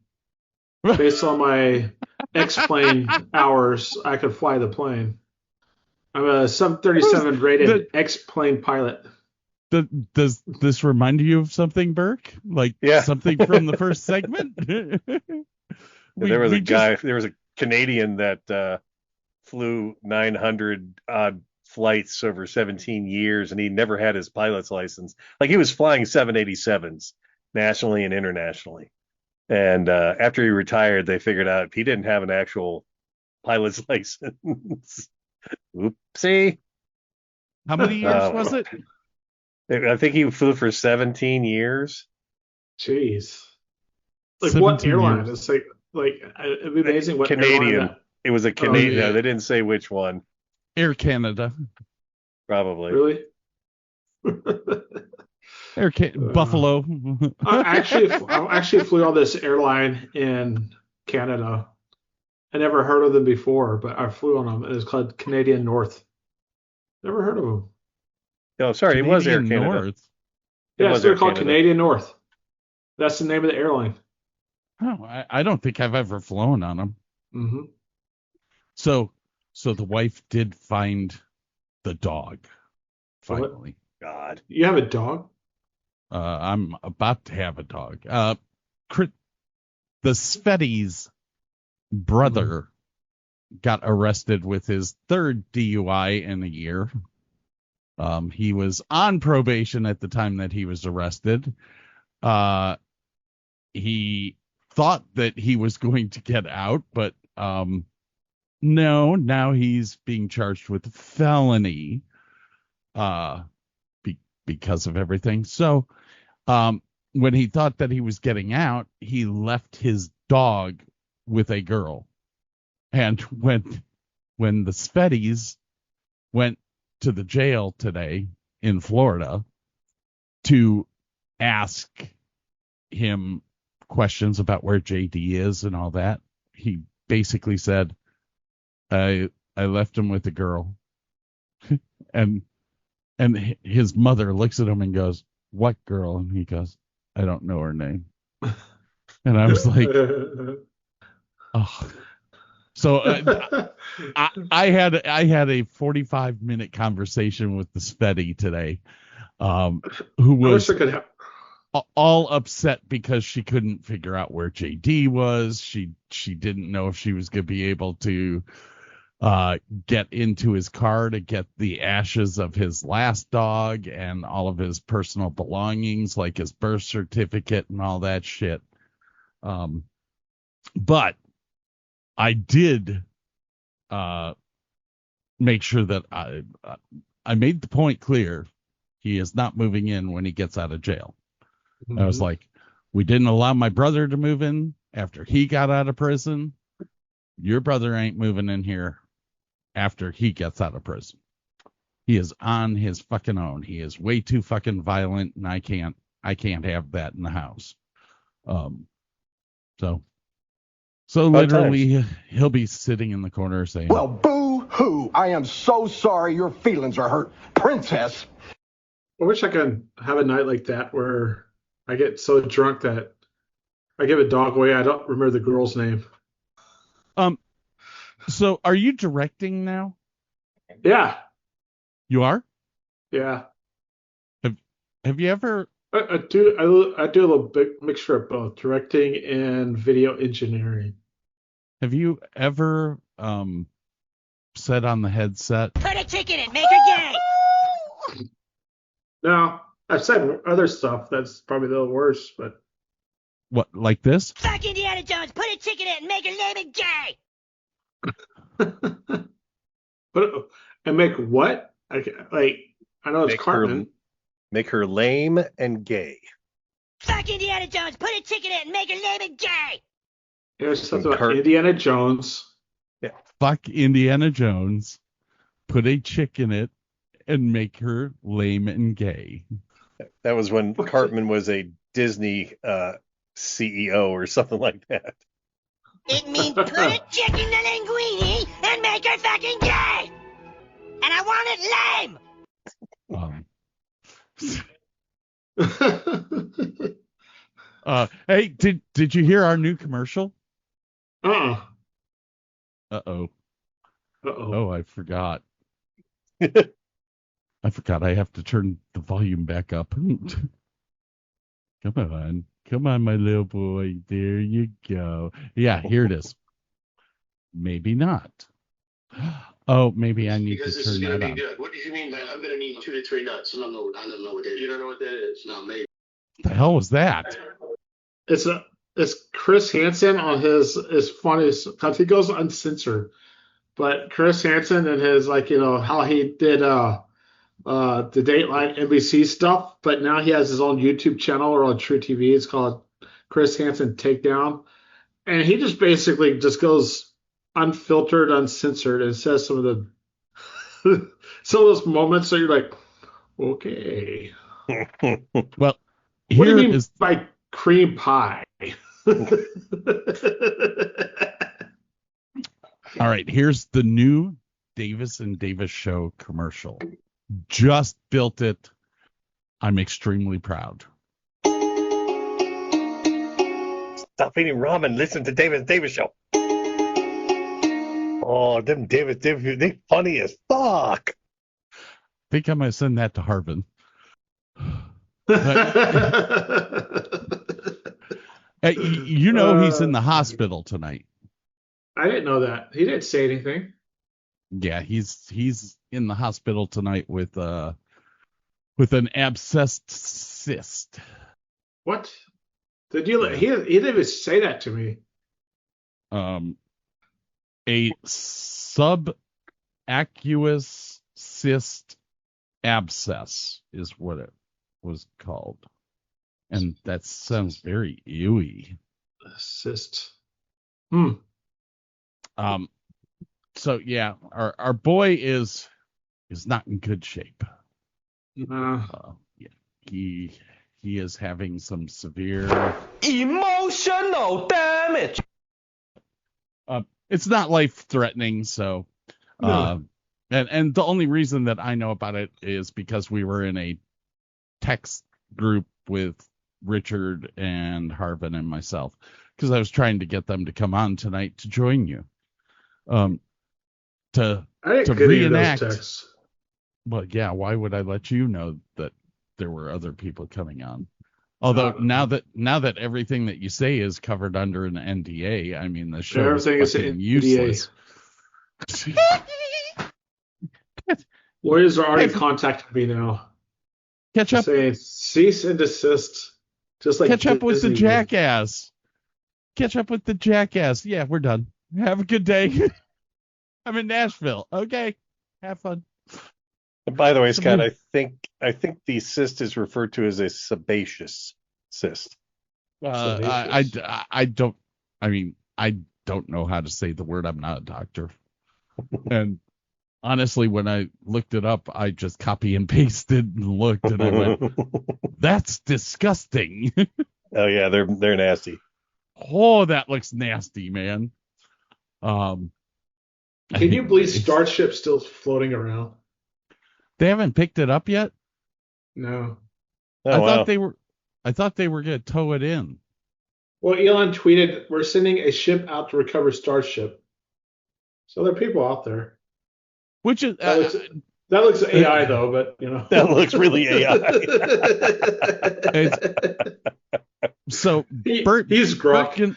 Based on my X-plane hours, I could fly the plane. I'm a 737 rated X-plane pilot. Does this remind you of something, Burke? Like something from the first segment? There was a Canadian that flew 900 odd flights over 17 years, and he never had his pilot's license. Like, he was flying 787s nationally and internationally. And after he retired, they figured out he didn't have an actual pilot's license. Oopsie. How many years was it? I think he flew for 17 years. Jeez. Like, what airline? Years. It's like it'd be amazing what Canadian. It was a Canadian. No, they didn't say which one. Air Canada. Probably. Really? Buffalo. I actually flew on this airline in Canada. I never heard of them before, but I flew on them. It was called Canadian North. Never heard of them. Oh, sorry, it was Air Canada. North. Yeah, they're called Canadian North. That's the name of the airline. Oh, I don't think I've ever flown on them. Mm-hmm. So the wife did find the dog. Finally. What? God, you have a dog? I'm about to have a dog. The Svetty's brother got arrested with his third DUI in a year. He was on probation at the time that he was arrested. He thought that he was going to get out, but no, now he's being charged with felony because of everything. So when he thought that he was getting out, he left his dog with a girl. And when the Svetties went to the jail today in Florida to ask him questions about where JD is and all that, he basically said, I left him with a girl. and his mother looks at him and goes, "What girl?" And he goes, "I don't know her name." And I was like, oh. So I had a 45-minute conversation with the Sveti today, who was all upset because she couldn't figure out where JD was. She didn't know if she was going to be able to get into his car to get the ashes of his last dog and all of his personal belongings, like his birth certificate and all that shit. But I did make sure that I made the point clear. He is not moving in when he gets out of jail. Mm-hmm. I was like, we didn't allow my brother to move in after he got out of prison. Your brother ain't moving in here after he gets out of prison. He is on his fucking own. He is way too fucking violent, and I can't have that in the house. So literally, he'll be sitting in the corner saying, "Well, boo-hoo. I am so sorry your feelings are hurt, princess." I wish I could have a night like that where I get so drunk that I give a dog away. I don't remember the girl's name. So are you directing now? Yeah. You are? Yeah. Have you ever? I do a little bit mixture of both, directing and video engineering. Have you ever said on the headset, "Put a chick in it, make her gay"? No, I've said other stuff that's probably the worst, but what, like this? "Fuck Indiana Jones, put a chick in it and make her lame and gay." But and make what? I know it's Cartman. Make her lame and gay. "Fuck Indiana Jones, put a chick in it and make her lame and gay." There's something about Indiana Jones. Yeah. Fuck Indiana Jones, put a chick in it, and make her lame and gay. That was when Cartman was a Disney CEO or something like that. "It means put a chick in the linguine and make her fucking gay. And I want it lame." Hey, did you hear our new commercial? Uh-oh. Oh, I forgot. I forgot I have to turn the volume back up. Come on, my little boy. There you go. Yeah, here it is. Maybe not. Oh, maybe I need to turn that on. Good. What do you mean by I'm going to need 2 to 3 nuts? I don't know what that is. You don't know what that is? No, maybe. What the hell was that? It's Chris Hansen on his funniest. He goes uncensored, but Chris Hansen and his how he did the Dateline NBC stuff, but now he has his own YouTube channel or on True TV. It's called Chris Hansen Takedown, and he just basically just goes unfiltered, uncensored, and says some of those moments that you're like, okay. Well, what do you mean by cream pie? All right, here's the new Davis and Davis show commercial. Just built it. I'm extremely proud. Stop eating ramen. Listen to Davis Davis show. Oh, them Davis, they funny as fuck. I think I'm gonna send that to Harvin. You know he's in the hospital tonight. I didn't know that. He didn't say anything. Yeah, he's in the hospital tonight with an abscessed cyst. What? Did you? He didn't even say that to me. A subaqueous cyst abscess is what it was called, and that sounds very ewy. Cyst. So yeah, our boy is not in good shape. Yeah, he is having some severe emotional damage. It's not life-threatening, so No. and the only reason that I know about it is because we were in a text group with Richard and Harvin and myself, because I was trying to get them to come on tonight to join you, to I didn't get reenact. any of those texts. Well, yeah, why would I let you know that there were other people coming on? Although now that everything that you say is covered under an NDA, I mean the show is fucking useless. Lawyers are already contacting me now. Catch up. Saying cease and desist. Just like catch up with the Disney did. Jackass. Catch up with the Jackass. Yeah, we're done. Have a good day. I'm in Nashville. Okay, have fun. And by the way, Scott, I think the cyst is referred to as a sebaceous cyst. I don't know how to say the word. I'm not a doctor. And honestly, when I looked it up, I just copy and pasted and looked, and I went, "That's disgusting." Oh yeah, they're nasty. Oh, that looks nasty, man. Can you believe Starship's still floating around? They haven't picked it up yet? No. Oh, I thought they were going to tow it in. Well, Elon tweeted, "We're sending a ship out to recover Starship." So there are people out there. Which is that looks AI though, but you know that looks really AI. So he's Grok.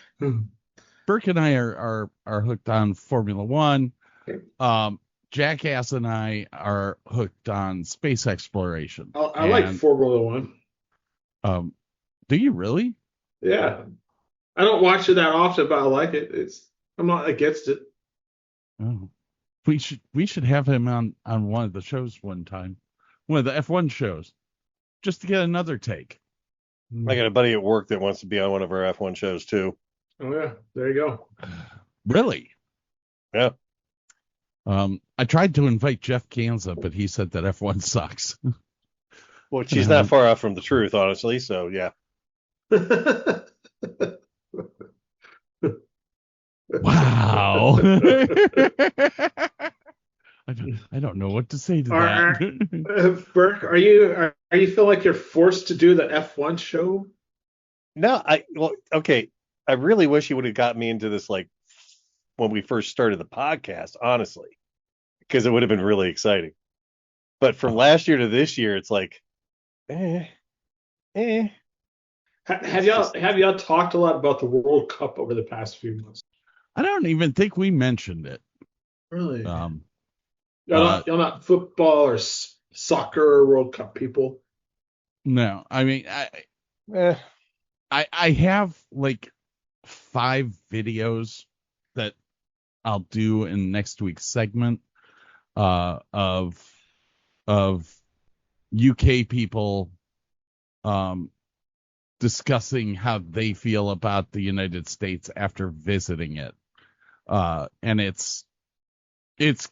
Burke and I are hooked on Formula One. Jackass and I are hooked on space exploration. I like Formula One. Do you really? Yeah. I don't watch it that often, but I like it. I'm not against it. Oh. We should have him on one of the shows one time. One of the F1 shows. Just to get another take. I got a buddy at work that wants to be on one of our F1 shows too. Oh yeah, there you go. Really? Yeah. I tried to invite Jeff Kanza, but he said that F1 sucks. Well, she's not far off from the truth, honestly, so yeah. Wow. I don't know what to say to that. Burke, are you feel like you're forced to do the F1 show? No, okay. I really wish you would have got me into this like when we first started the podcast, honestly, because it would have been really exciting. But from last year to this year, it's like, Have y'all talked a lot about the World Cup over the past few months? I don't even think we mentioned it. Really? Y'all not football or soccer World Cup people? No, I mean, I have like 5 videos that I'll do in next week's segment of UK people discussing how they feel about the United States after visiting it. And it's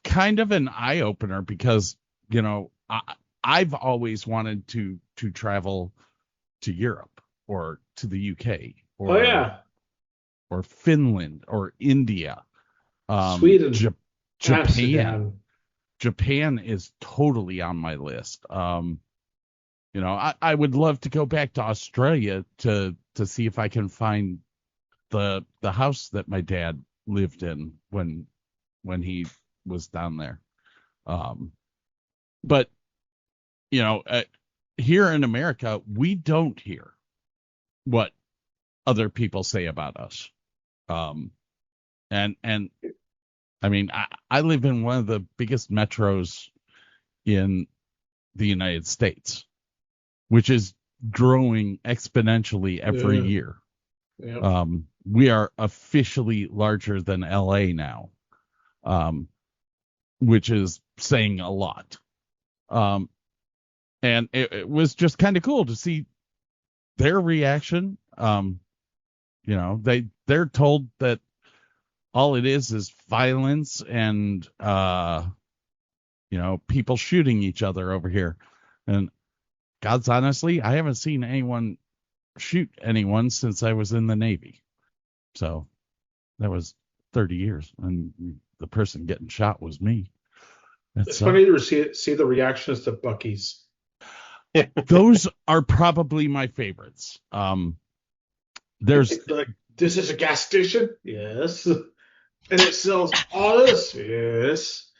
kind of an eye opener because, you know, I've always wanted to travel to Europe or to the UK or or Finland or India, Sweden, Japan. Japan is totally on my list. You know, I would love to go back to Australia to see if I can find the house that my dad lived in when he was down there. But you know, here in America, we don't hear what other people say about us. And I mean, I live in one of the biggest metros in the United States, which is growing exponentially every year. Yeah. We are officially larger than LA now, which is saying a lot. And it was just kind of cool to see their reaction. You know, they're told that all it is violence and you know, people shooting each other over here. And God's honestly, I haven't seen anyone shoot anyone since I was in the Navy. So that was 30 years, and the person getting shot was me. It's funny to see the reactions to Buc-ee's. Those are probably my favorites. There's like, this is a gas station? Yes. And it sells all this? Yes.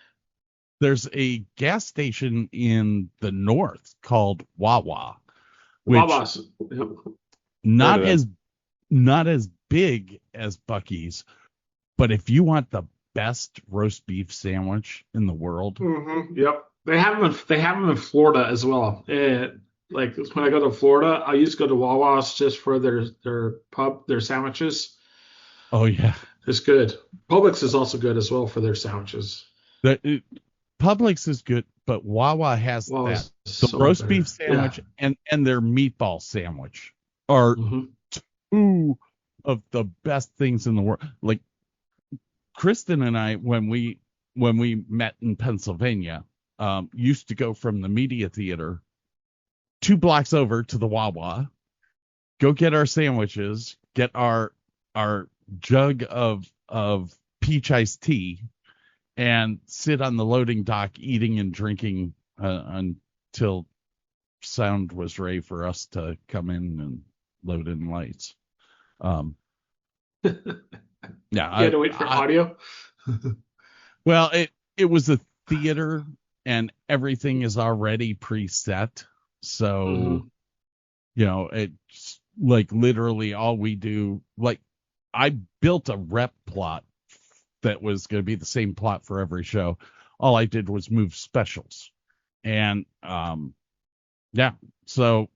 There's a gas station in the north called Wawa, which Wawa's. not as big as Buc-ee's, but if you want the best roast beef sandwich in the world, yep, they have them in Florida as well. Like when I go to Florida, I used to go to Wawa's just for their sandwiches. Oh yeah, it's good. Publix is also good as well for their sandwiches. Publix is good, but Wawa has the roast beef sandwich and their meatball sandwich are two of the best things in the world. Like Kristen and I, when we met in Pennsylvania, used to go from the media theater 2 blocks over to the Wawa, go get our sandwiches, get our jug of peach iced tea, and sit on the loading dock eating and drinking until sound was ready for us to come in and load in lights. Yeah, you had to wait for audio. Well, it was a theater and everything is already preset, so it's like literally all we do. Like I built a rep plot that was going to be the same plot for every show. All I did was move specials. And, so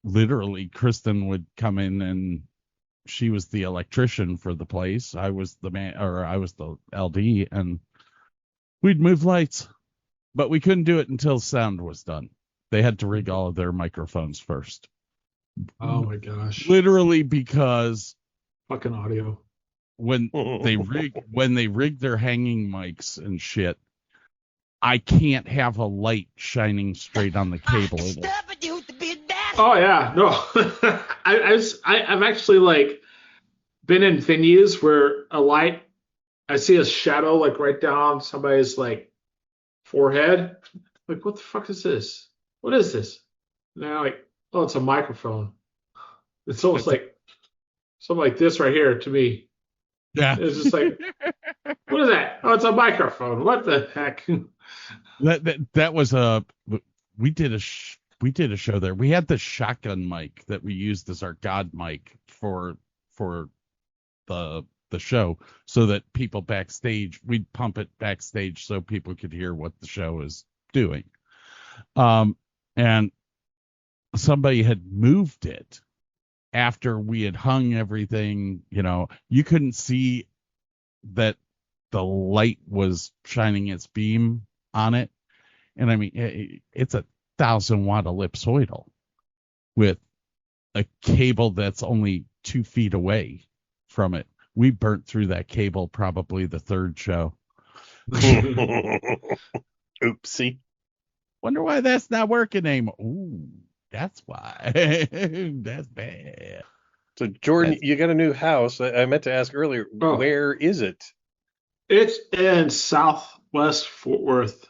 literally Kristen would come in and she was the electrician for the place. I was the LD, and we'd move lights, but we couldn't do it until sound was done. They had to rig all of their microphones first. Oh my gosh. Literally, because fucking audio. When they rig their hanging mics and shit, I can't have a light shining straight on the cable. Oh yeah, no. I've actually like been in venues where I see a shadow like right down somebody's like forehead. Like, what the fuck is this? What is this? And they're like, oh, it's a microphone. It's almost like something like this right here to me. Yeah. It's just like, what is that? Oh, it's a microphone. What the heck? That was we did a show there. We had the shotgun mic that we used as our God mic for the show, so that people backstage, we'd pump it backstage so people could hear what the show is doing. And somebody had moved it after we had hung everything. You couldn't see that the light was shining its beam on it. And I mean, it's a 1,000-watt ellipsoidal with a cable that's only 2 feet away from it. We burnt through that cable probably the third show. Oopsie. Wonder why that's not working anymore. Ooh, that's why. That's bad. So, Jordan, you got a new house. I meant to ask earlier, where is it? It's in Southwest Fort Worth.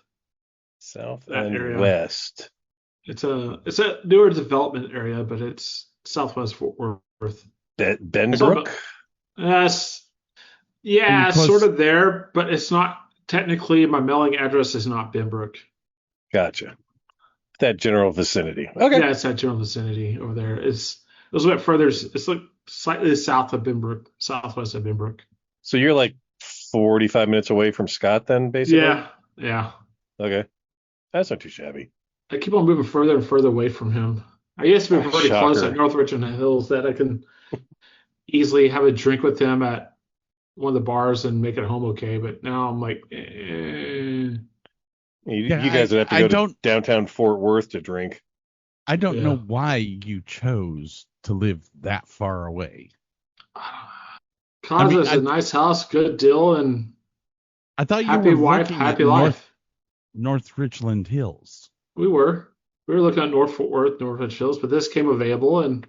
South that and area. West. It's a newer development area, but it's Southwest Fort Worth. Benbrook? Yes. Yeah, sort of there, but it's not technically. My mailing address is not Benbrook. Gotcha. That general vicinity. Okay. Yeah, it's that general vicinity over there. It's a little bit further. It's like slightly south of Benbrook, southwest of Benbrook. So you're like 45 minutes away from Scott then, basically? Yeah. Okay. That's not too shabby. I keep on moving further and further away from him. I used to be pretty close at North Richmond Hills that I can easily have a drink with him at one of the bars and make it home okay. But now I'm like, You guys would have to go to downtown Fort Worth to drink. I don't know why you chose to live that far away. Cause it's a nice house, good deal, and I thought you happy were wife, looking happy at life. North Richland Hills. We were. We were looking at North Fort Worth, Northwood Hills, but this came available, and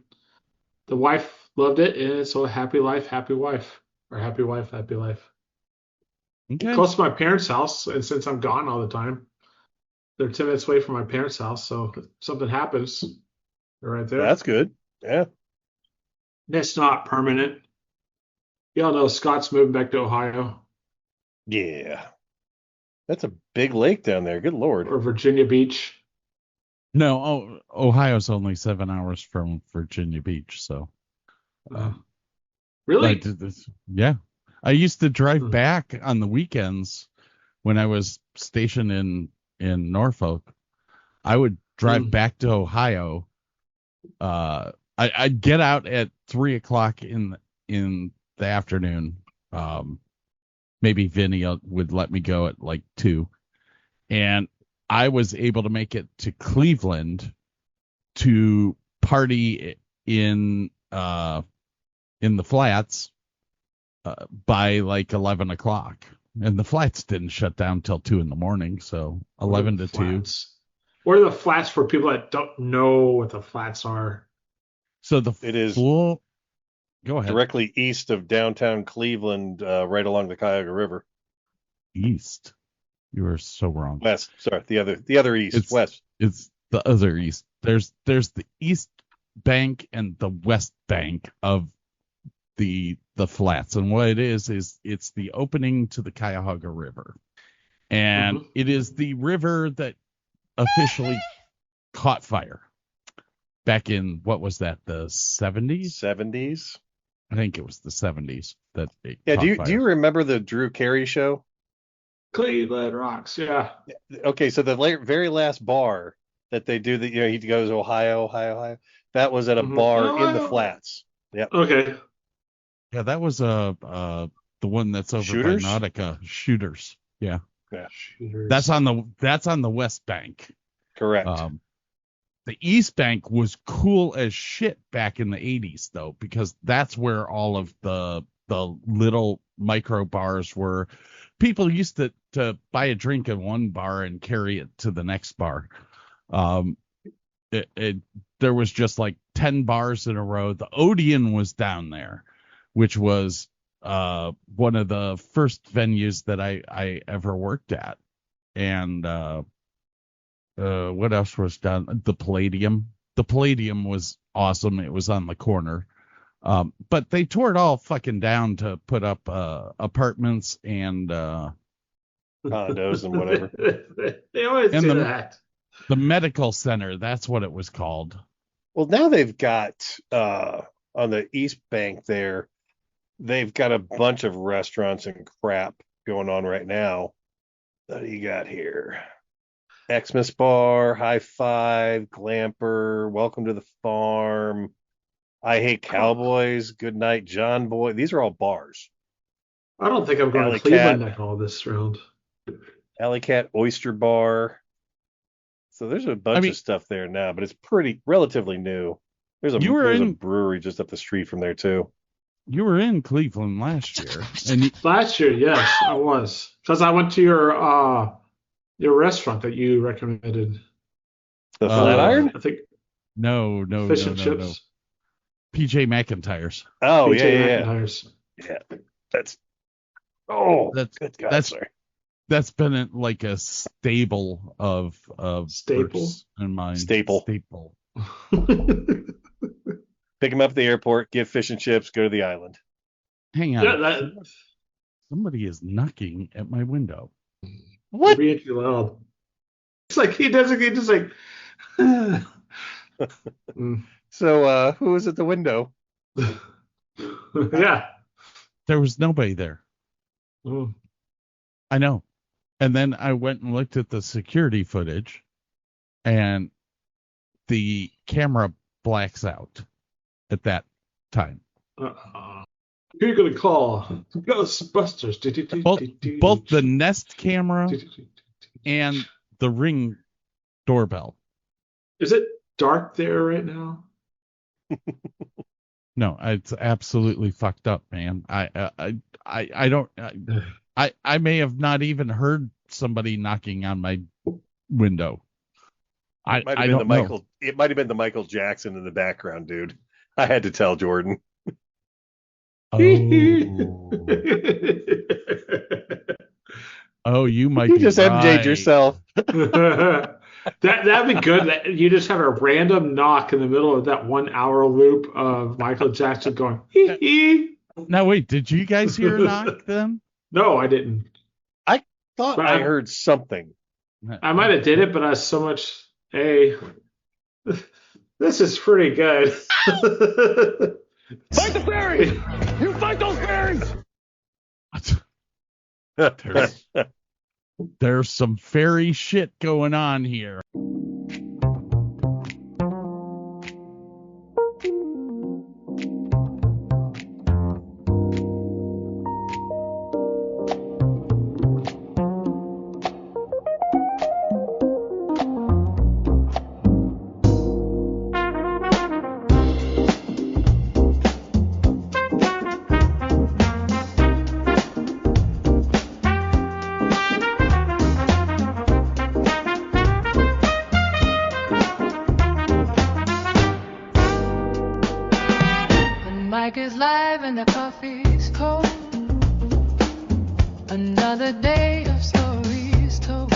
the wife loved it, and it's a happy life, happy wife, or happy wife, happy life. Okay. Close to my parents' house, and since I'm gone all the time, they're 10 minutes away from my parents' house. So if something happens, they're right there. That's good. Yeah. It's not permanent. Y'all know Scott's moving back to Ohio Yeah. That's a big lake down there. Good Lord. or Virginia Beach. No, Ohio's only 7 hours from Virginia Beach, so. Really? Yeah. I used to drive back on the weekends when I was stationed in Norfolk. I would drive back to Ohio. I'd get out at 3:00 in the afternoon. Maybe Vinny would let me go at like 2, and I was able to make it to Cleveland to party in the flats by like 11 o'clock, and the flats didn't shut down till 2 in the morning. So 11 to 2. What are the flats for people that don't know what the flats are? So it is full. Go ahead. Directly east of downtown Cleveland, right along the Cuyahoga River. East. You are so wrong. West. Sorry, the other east. West. It's the other east. There's the east bank and the west bank of the flats, and what it is it's the opening to the Cuyahoga River, and it is the river that officially caught fire back in, what was that, the 70s? I think it was the 70s that it caught fire. Do you remember the Drew Carey show? Cleveland Rocks, yeah. Okay, so the very last bar that they do, that he goes Ohio. That was at a bar in the flats. Yep. Okay. Yeah, that was the one that's over Shooters? by Nautica. Shooters. Yeah. Yeah. Shooters. That's on the west bank. Correct. The east bank was cool as shit back in the 80s though, because that's where all of the little micro bars were. People used to buy a drink in one bar and carry it to the next bar. There was just like 10 bars in a row. The Odeon was down there, which was one of the first venues that I ever worked at. And what else was down? The Palladium. The Palladium was awesome. It was on the corner. But they tore it all fucking down to put up apartments and condos and whatever. They always and do the, that. The medical center, that's what it was called. Well, now they've got on the East Bank there, they've got a bunch of restaurants and crap going on right now. What do you got here? Xmas Bar, High Five, Glamper, Welcome to the Farm, I Hate Cowboys, Good Night John Boy. These are all bars. I don't think I'm going Alley to Cleveland Cat. next all this round. Alley Cat Oyster Bar. So there's a bunch of stuff there now, but it's relatively new. There's a brewery just up the street from there too. You were in Cleveland last year. Last year, yes, I was. Because I went to your restaurant that you recommended. The Flatiron? I think. No. Fish and chips. PJ McIntyre's. Oh, PJ McIntyre's. Yeah. That's good God, that's sorry. That's been like a staple of Staple in mine. Staple. Pick him up at the airport, give fish and chips, go to the island. Hang on. Yeah, Somebody is knocking at my window. What? Being too loud. It's like he does it. He just like. So who was at the window? Yeah. There was nobody there. Mm. I know. And then I went and looked at the security footage, and the camera blacks out at that time. Who are you going to call? Ghostbusters. Both the Nest camera and the Ring doorbell. Is it dark there right now? No, it's absolutely fucked up, man. I don't. I may have not even heard somebody knocking on my window. I It might I have been don't the know. Michael. It might have been the Michael Jackson in the background, dude. I had to tell Jordan. Oh, oh, you might You be just right. MJ'd yourself. That'd be good. You just have a random knock in the middle of that 1 hour loop of Michael Jackson going, hee hee. Now wait, did you guys hear a knock then? No, I didn't. I thought I heard something. I might have did it, but I was so much, hey, this is pretty good. Fight the fairies! You fight those fairies! There's some fairy shit going on here. Mike is live and the coffee's cold. Another day of stories told.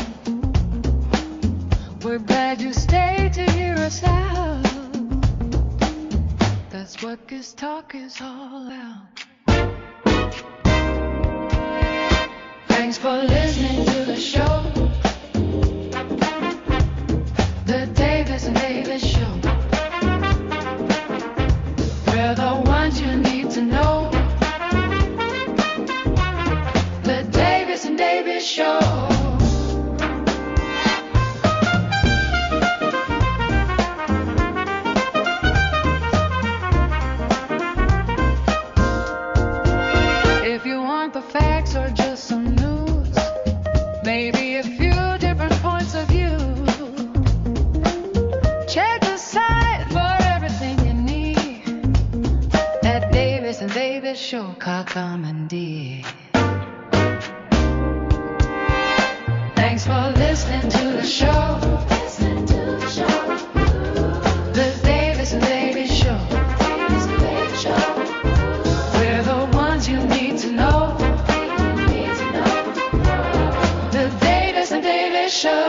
We're glad you stayed to hear us out. That's what this talk is all about. Thanks for listening to the show. The Davis and Davis Show. We're the ones you need to know. The Davis and Davis Show. If you want the facts or just some news, maybe a few different points of view, check the site for everything you need at Davis and Davis Show.com and D. Thanks for listening to the show. The Davis and Davis Show. We're the ones you need to know. The Davis and Davis Show.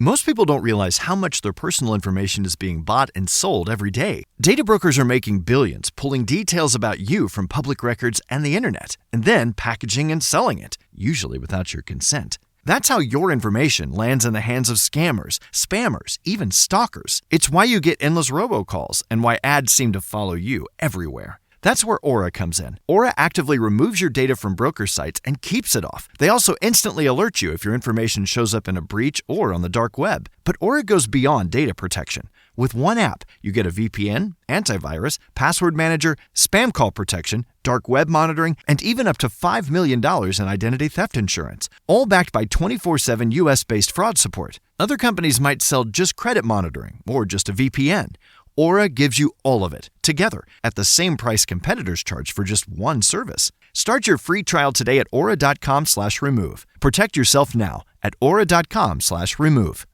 Most people don't realize how much their personal information is being bought and sold every day. Data brokers are making billions, pulling details about you from public records and the internet, and then packaging and selling it, usually without your consent. That's how your information lands in the hands of scammers, spammers, even stalkers. It's why you get endless robocalls and why ads seem to follow you everywhere. That's where Aura comes in. Aura actively removes your data from broker sites and keeps it off. They also instantly alert you if your information shows up in a breach or on the dark web. But Aura goes beyond data protection. With one app, you get a VPN, antivirus, password manager, spam call protection, dark web monitoring, and even up to $5 million in identity theft insurance, all backed by 24/7 US-based fraud support. Other companies might sell just credit monitoring or just a VPN. Aura gives you all of it, together, at the same price competitors charge for just one service. Start your free trial today at aura.com/remove. Protect yourself now at aura.com/remove.